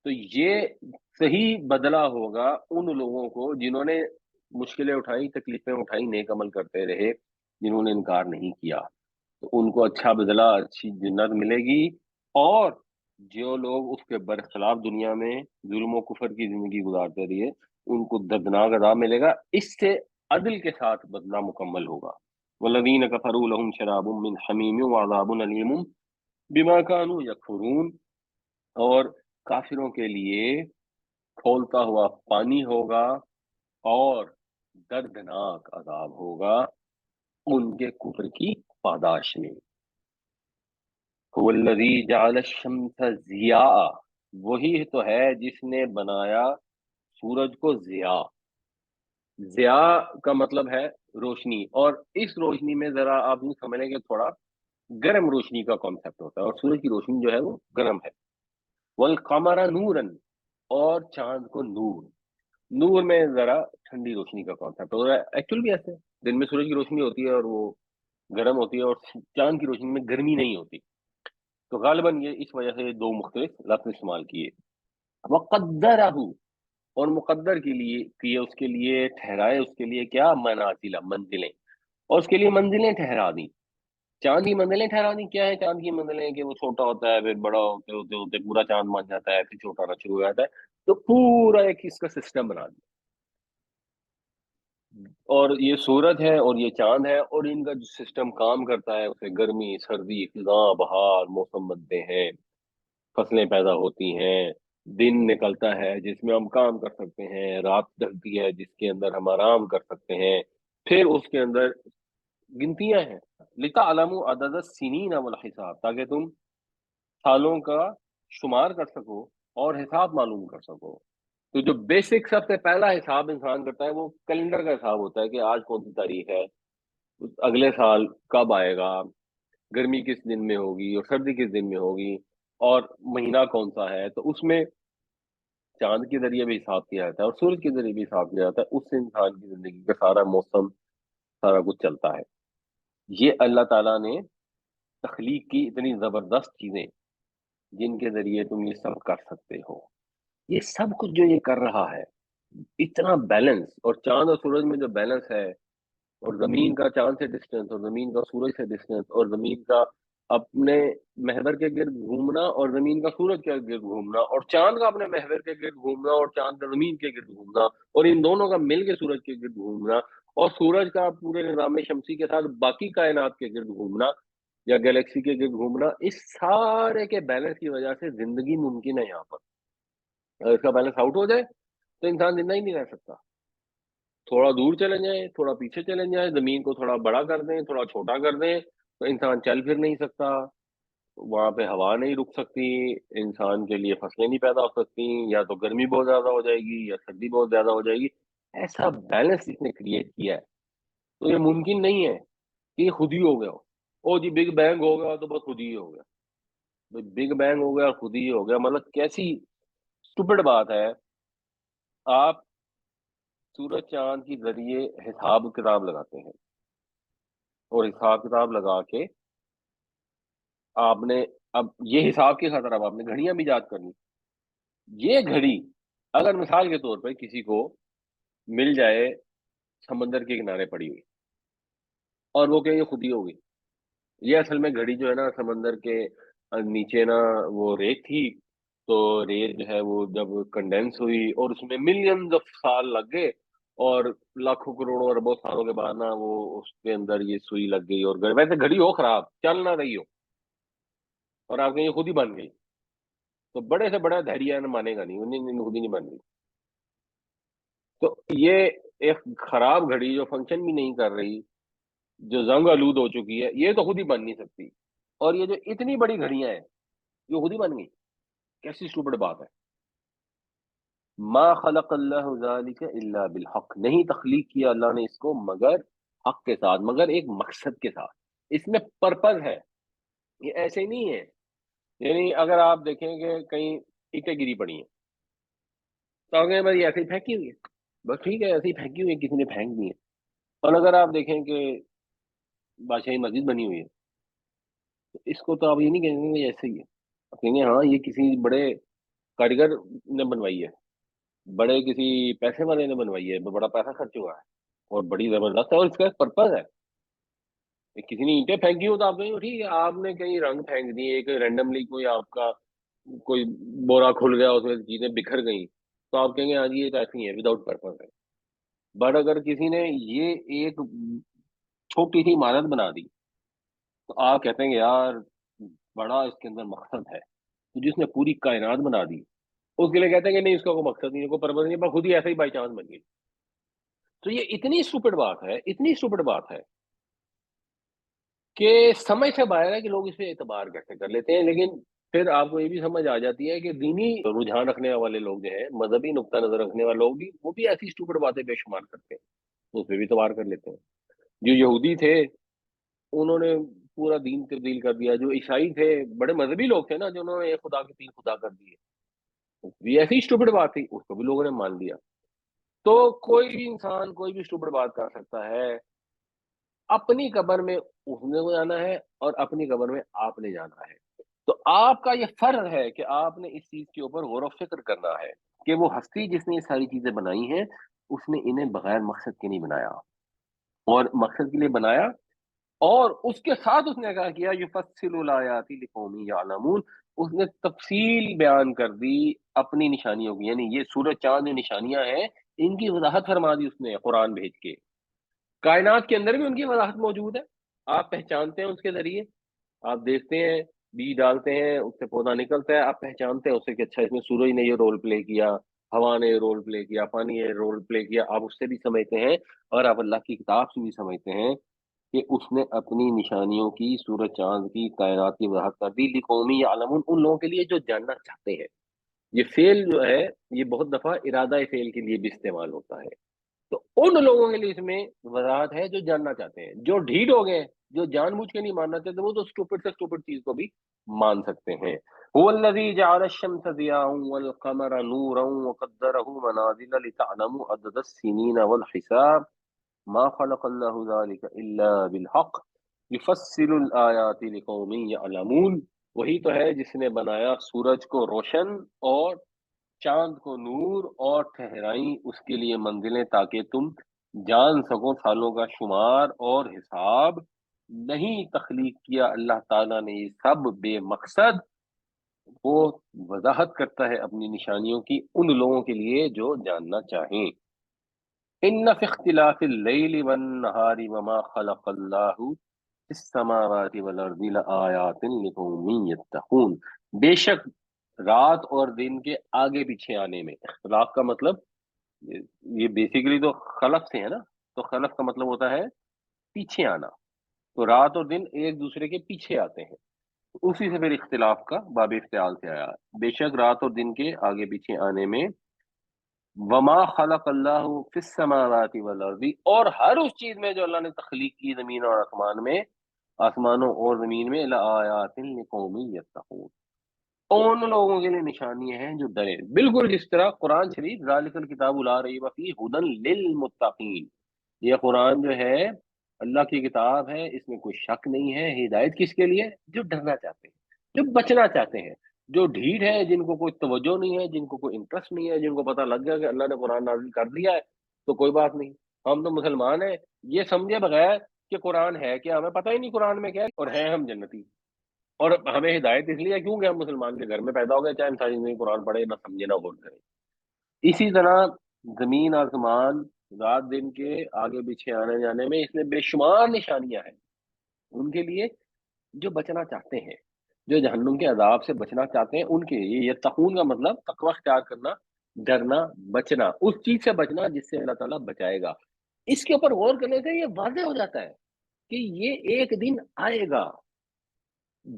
تو یہ صحیح بدلہ ہوگا ان لوگوں کو جنہوں نے مشکلیں اٹھائیں، تکلیفیں اٹھائیں، نیک عمل کرتے رہے، جنہوں نے انکار نہیں کیا، تو ان کو اچھا بدلہ، اچھی جنت ملے گی۔ اور جو لوگ اس کے برخلاف دنیا میں ظلم و کفر کی زندگی گزارتے رہے ان کو دردناک عذاب ملے گا، اس سے عدل کے ساتھ بدلہ مکمل ہوگا۔ والذین کفروا لهم شراب من حمیم وعذاب علیم بما كانوا یکفرون، اور کافروں کے لیے کھولتا ہوا پانی ہوگا اور دردناک عذاب ہوگا ان کے کفر کی پاداش میں۔ هو الذی جعل الشمس ضیاء، وہی تو ہے جس نے بنایا سورج کو ضیاء۔ ضیاء کا مطلب ہے روشنی، اور اس روشنی میں ذرا آپ یوں سمجھ لیں کہ تھوڑا گرم روشنی کا کانسیپٹ ہوتا ہے، اور سورج کی روشنی جو ہے وہ گرم ہے۔ والقمر نورا، اور چاند کو نور، نور میں ذرا ٹھنڈی روشنی کا کانسیپٹ ہوتا ہے۔ ایکچوئل بھی ایسے دن میں سورج کی روشنی ہوتی ہے اور وہ گرم ہوتی ہے، اور چاند کی روشنی میں گرمی نہیں ہوتی، تو غالباً یہ اس وجہ سے دو مختلف لفظ استعمال کیے۔ وقدرہ، اور مقدر کے لیے کیے، اس کے لیے ٹھہرائے، اس کے لیے کیا، منازل، منزلیں، اور اس کے لیے منزلیں ٹھہرا دی۔ چاند کی منزلیں ٹھہرا دی، کیا ہے چاند کی منزلیں؟ کہ وہ چھوٹا ہوتا ہے، پھر بڑا ہوتے ہوتے ہوتے پورا چاند بن جاتا ہے، پھر چھوٹا ہونا شروع ہو جاتا ہے، تو پورا ایک اس کا سسٹم بنا دیا۔ اور یہ سورج ہے اور یہ چاند ہے، اور ان کا جو سسٹم کام کرتا ہے اسے گرمی، سردی، خزاں، بہار، موسم بنتے ہیں، فصلیں پیدا ہوتی ہیں، دن نکلتا ہے جس میں ہم کام کر سکتے ہیں، رات ڈھلتی ہے جس کے اندر ہم آرام کر سکتے ہیں، پھر اس کے اندر گنتیاں ہیں۔ لِتَعْلَمُوا عَدَدَ السِّنِينَ وَالْحِسَابَ، تاکہ تم سالوں کا شمار کر سکو اور حساب معلوم کر سکو۔ تو جو بیسک سب سے پہلا حساب انسان کرتا ہے وہ کیلنڈر کا حساب ہوتا ہے، کہ آج کون سی تاریخ ہے، اگلے سال کب آئے گا، گرمی کس دن میں ہوگی اور سردی کس دن میں ہوگی، اور مہینہ کون سا ہے۔ تو اس میں چاند کے ذریعے بھی حساب کیا جاتا ہے اور سورج کے ذریعے بھی حساب کیا جاتا ہے، اس سے انسان کی زندگی کا سارا موسم، سارا کچھ چلتا ہے۔ یہ اللہ تعالیٰ نے تخلیق کی اتنی زبردست چیزیں جن کے ذریعے تم یہ سب کر سکتے ہو، یہ سب کچھ جو یہ کر رہا ہے، اتنا بیلنس، اور چاند اور سورج میں جو بیلنس ہے، اور زمین کا چاند سے ڈسٹینس، اور زمین کا سورج سے ڈسٹینس، اور زمین کا اپنے محور کے گرد گھومنا، اور زمین کا سورج کے گرد گھومنا، اور چاند کا اپنے محور کے گرد گھومنا، اور چاند کا زمین کے گرد گھومنا، اور ان دونوں کا مل کے سورج کے گرد گھومنا، اور سورج کا پورے نظام شمسی کے ساتھ باقی کائنات کے گرد گھومنا یا گلیکسی کے گرد گھومنا، اس سارے کے بیلنس کی وجہ سے زندگی ممکن ہے یہاں پر۔ اگر اس کا بیلنس آؤٹ ہو جائے تو انسان زندہ ہی نہیں رہ سکتا۔ تھوڑا دور چلے جائیں، تھوڑا پیچھے چلے جائیں، زمین کو تھوڑا بڑا کر دیں، تھوڑا چھوٹا کر دیں، تو انسان چل پھر نہیں سکتا، وہاں پہ ہوا نہیں رک سکتی، انسان کے لیے فصلیں نہیں پیدا ہو سکتی، یا تو گرمی بہت زیادہ ہو جائے گی یا سردی بہت زیادہ ہو جائے گی۔ ایسا بیلنس اس نے کریٹ کیا ہے، تو یہ ممکن نہیں ہے کہ یہ خود ہی ہو گیا ہو، او جی بگ بینگ ہو گیا تو بس خود ہی ہو گیا۔ بگ بینگ ہو گیا اور خود ہی ہو گیا، مطلب کیسی اسٹوپڈ بات ہے۔ آپ سورج چاند کے ذریعے حساب کتاب لگاتے ہیں، اور حساب کتاب لگا کے آپ نے اب یہ حساب کی خاطر اب آپ نے گھڑیاں بھی یاد کرنی، یہ گھڑی اگر مثال کے طور پہ کسی کو مل جائے سمندر کے کنارے پڑی ہوئی، اور وہ کہیں خود ہی ہوگی، یہ اصل میں گھڑی جو ہے نا سمندر کے نیچے نا وہ ریت تھی، تو ریت جو ہے وہ جب کنڈینس ہوئی اور اس میں ملینز آف سال لگ گئے، اور لاکھوں کروڑوں اربوں سالوں کے بعد نا وہ اس کے اندر یہ سوئی لگ گئی، اور ویسے گھڑی ہو خراب چل نہ رہی ہو اور آپ کہیں یہ خود ہی بن گئی، تو بڑے سے بڑا دھیریا نہ مانے گا نہیں، انہیں خود ہی نہیں بن گئی. تو یہ ایک خراب گھڑی جو فنکشن بھی نہیں کر رہی، جو زنگ آلود ہو چکی ہے، یہ تو خود ہی بن نہیں سکتی. اور یہ جو اتنی بڑی گھڑیاں ہیں یہ خود ہی بن گئی، کیسی اسٹوپڈ بات ہے. ما خلق اللہ ذالک الا بالحق، نہیں تخلیق کیا اللہ نے اس کو مگر حق کے ساتھ، مگر ایک مقصد کے ساتھ، اس میں پرپز ہے. یہ ایسے نہیں ہے، یعنی اگر آپ دیکھیں کہ کہیں اینٹیں گری پڑی ہیں تو آپ کہیں بھائی ایسے ہی پھینکی ہوئی ہے، بس ٹھیک ہے ایسے ہی پھینکی ہوئی ہے، کسی نے پھینک دی ہے. اور اگر آپ دیکھیں کہ بادشاہی مسجد بنی ہوئی ہے تو اس کو تو آپ یہ نہیں کہیں گے کہ ایسے ہی ہے، آپ کہیں گے ہاں یہ کسی بڑے کاریگر نے بنوائی ہے، بڑے کسی پیسے والے نے بنوائی ہے، بڑا پیسہ خرچ ہوا ہے اور بڑی زبردست ہے، اور اس کا پرپز ہے. کسی نے اینٹیں پھینکی ہو تو آپ کہیں گے ٹھیک ہے، آپ نے کہیں رنگ پھینک دیے، ایک رینڈملی کوئی آپ کا کوئی بورا کھل گیا اس میں چیزیں بکھر گئیں، تو آپ کہیں گے ہاں جی یہ تو ایسی ہی ہے، وداؤٹ پرپز ہے. بٹ اگر کسی نے یہ ایک چھوٹی سی عمارت بنا دی تو آپ کہتے ہیں کہ یار بڑا اس کے اندر مقصد ہے. تو جس نے پوری کائنات بنا دی اس کے لیے کہتے ہیں کہ نہیں اس کا کوئی مقصد نہیں ہے، کوئی پرپز نہیں ہے، بس خود ہی ایسا ہی بائی چانس بن گئی. تو یہ اتنی اسٹوپڈ بات ہے، اتنی اسٹوپڈ بات ہے کہ سمجھ سے باہر ہے کہ لوگ اس پہ اعتبار کیسے کر لیتے ہیں. لیکن پھر آپ کو یہ بھی سمجھ آ جاتی ہے کہ دینی رجحان رکھنے والے لوگ جو ہیں، مذہبی نقطہ نظر رکھنے والے لوگ بھی، وہ بھی ایسی اسٹوپڈ باتیں بے شمار کرتے ہیں، اس پہ بھی اعتبار کر لیتے ہیں. جو یہودی تھے انہوں نے پورا دین تبدیل کر دیا، جو عیسائی تھے بڑے مذہبی لوگ تھے نا، جو انہوں نے ایک خدا کے تین خدا کر دیے، یہ ایسی اسٹوپڈ بات تھی، اس کو بھی لوگوں نے مان لیا. تو کوئی بھی انسان کوئی بھی اسٹوپڈ بات کر سکتا ہے. اپنی قبر میں اس نے کو جانا ہے اور اپنی قبر میں آپ نے جانا ہے. تو آپ کا یہ فرض ہے کہ آپ نے اس چیز کے اوپر غور و فکر کرنا ہے کہ وہ ہستی جس نے یہ ساری چیزیں بنائی ہیں اس نے انہیں بغیر مقصد کے نہیں بنایا، اور مقصد کے لیے بنایا. اور اس کے ساتھ اس نے کہا کیا یفصل الآیات لقوم یعلمون، اس نے تفصیل بیان کر دی اپنی نشانیوں کی، یعنی یہ سورج چاند جو نشانیاں ہیں ان کی وضاحت فرما دی اس نے قرآن بھیج کے. کائنات کے اندر بھی ان کی وضاحت موجود ہے، آپ پہچانتے ہیں اس کے ذریعے، آپ دیکھتے ہیں بیج ڈالتے ہیں اس سے پودا نکلتا ہے، آپ پہچانتے ہیں اسے کہ اچھا اس میں سورج نے یہ رول پلے کیا، ہوا نے یہ رول پلے کیا، پانی نے یہ رول پلے کیا، آپ اس سے بھی سمجھتے ہیں. اور آپ اللہ کی کتاب سے بھی سمجھتے ہیں کہ اس نے اپنی نشانیوں کی، سورج چاند کی، کائنات کی وضاحت کر دی لقومی یعلمون، ان لوگوں کے لیے جو جاننا چاہتے ہیں. یہ فعل جو ہے یہ بہت دفعہ ارادہ فعل کے لیے بھی استعمال ہوتا ہے. تو ان لوگوں کے لیے اس میں وضاحت ہے جو جاننا چاہتے ہیں. جو ڈھیٹ ہو گئے، جو جان بوجھ کے نہیں ماننا چاہتے، وہ تو اسٹوپڈ سے اسٹوپڈ چیز کو بھی مان سکتے ہیں. هو الذي جعل الشمس ضياء والقمر نورا وقدره منازل لتعلموا عدد السنين والحساب ما خلق الله ذلك الا بالحق يفصل الآيات لقوم يعلمون. وہی تو ہے جس نے بنایا سورج کو روشن اور چاند کو نور، اور ٹھہرائی اس کے لیے منزلیں تاکہ تم جان سکو سالوں کا شمار اور حساب. نہیں تخلیق کیا اللہ تعالیٰ نے یہ سب بے مقصد. وہ وضاحت کرتا ہے اپنی نشانیوں کی ان لوگوں کے لیے جو جاننا چاہیں. ان فی اختلاف اللیل والنہار وما خلق اللہ فی السماوات والارض لآیات لقوم یتقون، بے شک رات اور دن کے آگے پیچھے آنے میں، اختلاف کا مطلب یہ بیسیکلی تو خلق سے ہے نا، تو خلق کا مطلب ہوتا ہے پیچھے آنا. تو رات اور دن ایک دوسرے کے پیچھے آتے ہیں، اسی سے پھر اختلاف کا باب افتعال سے آیا. بے شک رات اور دن کے آگے پیچھے آنے میں، وما خلق اللہ فی السماوات والارض، اور ہر اس چیز میں جو اللہ نے تخلیق کی زمین اور آسمان میں، آسمانوں اور زمین میں، لآیات لقوم یتقون، ان لوگوں کے لیے نشانیاں ہیں جو ڈرے. بالکل جس طرح قرآن شریف ذالک الکتاب لا ریب فیہ ھدی للمتقین، یہ قرآن جو ہے اللہ کی کتاب ہے، اس میں کوئی شک نہیں ہے. ہدایت کس کے لیے؟ جو ڈرنا چاہتے ہیں، جو بچنا چاہتے ہیں. جو ڈھیٹ ہے، جن کو کوئی توجہ نہیں ہے، جن کو کوئی انٹرسٹ نہیں ہے، جن کو پتہ لگ گیا کہ اللہ نے قرآن نازل کر دیا ہے تو کوئی بات نہیں، ہم تو مسلمان ہیں، یہ سمجھے بغیر کہ قرآن ہے کیا، ہمیں پتہ ہی نہیں قرآن میں کیا ہے، اور ہیں ہم جنتی۔ اور ہمیں ہدایت اس لیے کیوں کہ ہم مسلمان کے گھر میں پیدا ہو گئے، چاہے ہم ساری زندگی قرآن پڑھے نہ سمجھے نہ غور کرے۔ اسی طرح زمین آسمان، رات دن کے آگے پیچھے آنے جانے میں اس میں بے شمار نشانیاں ہیں ان کے لیے جو بچنا چاہتے ہیں، جو جہنم کے عذاب سے بچنا چاہتے ہیں، ان کے لیے یہ تقون کا مطلب تقوی اختیار کرنا، ڈرنا، بچنا، اس چیز سے بچنا جس سے اللہ تعالیٰ بچائے گا۔ اس کے اوپر غور کرنے سے یہ واضح ہو جاتا ہے کہ یہ ایک دن آئے گا۔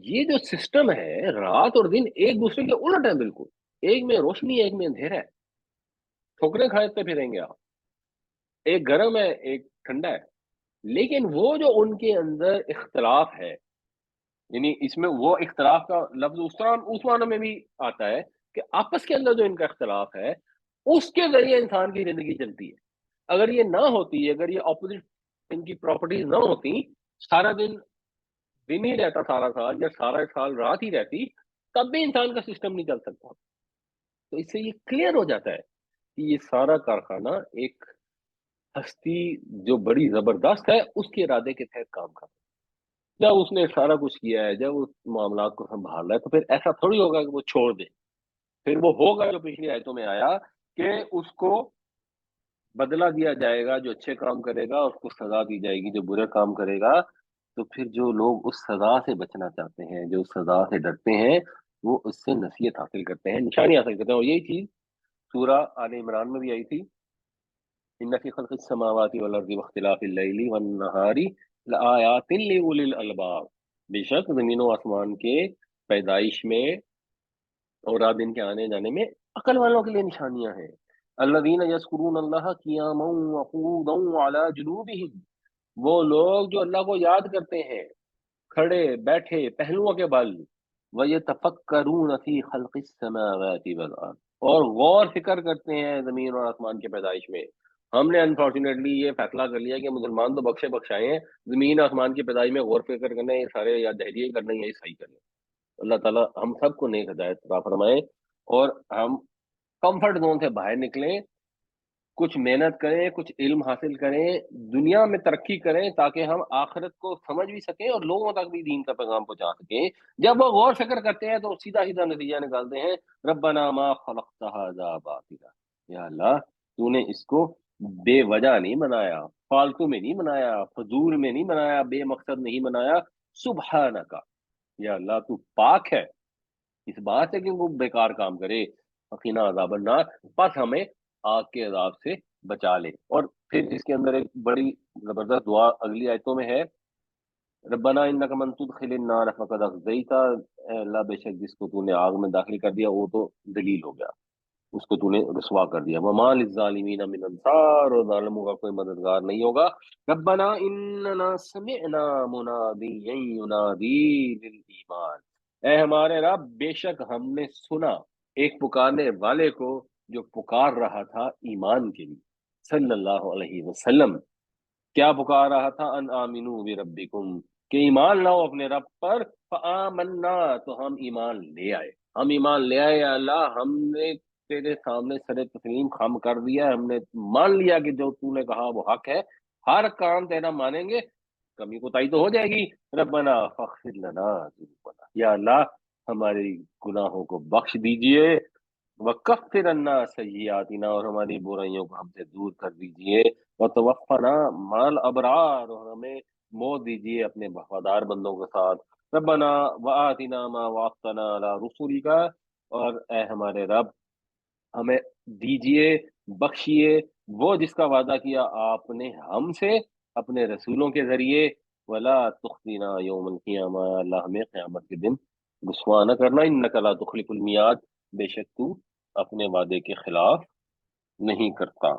یہ جو سسٹم ہے، رات اور دن ایک دوسرے کے الٹ ہے بالکل، ایک میں روشنی ہے ایک میں اندھیرا ہے، ٹھوکریں کھاتے پھریں گے آپ، ایک گرم ہے ایک ٹھنڈا ہے، لیکن وہ جو ان کے اندر اختلاف ہے، یعنی اس میں وہ اختلاف کا لفظ اس معنی میں بھی آتا ہے کہ آپس کے اندر جو ان کا اختلاف ہے اس کے ذریعے انسان کی زندگی چلتی ہے۔ اگر یہ نہ ہوتی، اگر یہ اپوزٹ ان کی پراپرٹیز نہ ہوتی، سارا دن ہی رہتا سارا سال، یا سارا سال رات ہی رہتی، تب بھی انسان کا سسٹم نہیں چل سکتا۔ تو اس سے یہ کلیئر ہو جاتا ہے کہ یہ سارا کارخانہ ایک ہستی جو بڑی زبردست ہے اس کے ارادے کے تحت کام کرتا ہے۔ جب اس نے سارا کچھ کیا ہے، جب اس معاملات کو سنبھال رہا ہے، تو پھر ایسا تھوڑی ہوگا کہ وہ چھوڑ دے۔ پھر وہ ہوگا جو پچھلی آیتوں میں آیا کہ اس کو بدلہ دیا جائے گا، جو اچھے کام کرے گا اس کو سزا دی جائے گی، جو برے کام کرے گا۔ تو پھر جو لوگ اس سزا سے بچنا چاہتے ہیں، جو اس سزا سے ڈرتے ہیں، وہ اس سے نصیحت حاصل کرتے ہیں، نشانی حاصل کرتے ہیں۔ اور یہی چیز سورہ آل عمران میں بھی آئی تھی، ان فی خلق السماوات والارض واختلاف اللیل والنہار لآیات لأولی الالباب، بے شک زمین و آسمان کے پیدائش میں اور رات دن کے آنے جانے میں عقل والوں کے لیے نشانیاں ہیں۔ الذین یذکرون اللہ قیاما وقعودا وعلی جنوبہم، وہ لوگ جو اللہ کو یاد کرتے ہیں کھڑے بیٹھے پہلوؤں کے بل، وَيَتَفَكَّرُونَ فِي خَلْقِ السَّمَاوَاتِ وَالْأَرْضِ، اور غور فکر کرتے ہیں زمین اور آسمان کے پیدائش میں۔ ہم نے انفارچونیٹلی یہ فیصلہ کر لیا کہ مسلمان تو بخشے بخشائے ہیں، زمین آسمان کی پیدائش میں غور فکر کرنے یہ سارے یا دہریے کرنے یا عیسائی کرنے۔ اللہ تعالیٰ ہم سب کو نیک ہدایت عطا فرمائے، اور ہم کمفرٹ زون سے باہر نکلیں، کچھ محنت کریں، کچھ علم حاصل کریں، دنیا میں ترقی کریں تاکہ ہم آخرت کو سمجھ بھی سکیں اور لوگوں تک بھی دین کا پیغام پہنچا سکیں۔ جب وہ غور فکر کرتے ہیں تو سیدھا سیدھا نتیجہ نکالتے ہیں، ربنا ما خلقت ھذا باطلا، یا اللہ تو نے اس کو بے وجہ نہیں بنایا، فالتو میں نہیں بنایا، فضول میں نہیں بنایا، بے مقصد نہیں بنایا، سبحانک، یا اللہ تو پاک ہے اس بات سے کہ وہ بیکار کام کرے، فقینا عذاب النار، پس ہمیں آگ کے عذاب سے بچا لے۔ اور پھر اس کے اندر ایک بڑی زبردست دعا اگلی آیتوں میں ہے، ربنا انک من تدخل النار فقد اخزیتا، اے اللہ بے شک جس کو تو نے آگ میں داخل کر دیا وہ تو دلیل ہو گیا، اس کو تو نے رسوا کر دیا۔ وما للظالمین من انصار، اور ظالموں کا کوئی مددگار نہیں ہوگا۔ ربنا اننا سمعنا منادیا ینادی للایمان، اے ہمارے رب بے شک ہم نے سنا ایک پکارنے والے کو جو پکار رہا تھا ایمان کے لیے، صلی اللہ علیہ وسلم۔ کیا پکار رہا تھا؟ ان آمنو بربکم، کہ ایمان لاؤ اپنے رب پر، فآمنا، تو ہم ایمان لے آئے، ہم ایمان لے آئے، یا اللہ ہم نے تیرے سامنے سر تسلیم خم کر دیا، ہم نے مان لیا کہ جو تو نے کہا وہ حق ہے، ہر کام تیرا مانیں گے، کمی کوتاہی تو ہو جائے گی۔ ربنا فاغفر لنا ذنوبنا، یا اللہ ہماری گناہوں کو بخش دیجئے، وکفر عنا سیئاتنا، اور ہماری برائیوں کو ہم سے دور کر دیجئے، وتوفنا مع الابرار، اور ہمیں موت دیجیے اپنے وفادار بندوں کے ساتھ۔ ربنا وآتنا ما وعدتنا علی رسولک، اور اے ہمارے رب ہمیں دیجیے، بخشیے وہ جس کا وعدہ کیا آپ نے ہم سے اپنے رسولوں کے ذریعے، ولا تخزنا یوم القیامہ، اللہ ہمیں قیامت کے دن رسوا نہ کرنا، انک لا تخلف المیعاد، بے شک تو اپنے وعدے کے خلاف نہیں کرتا۔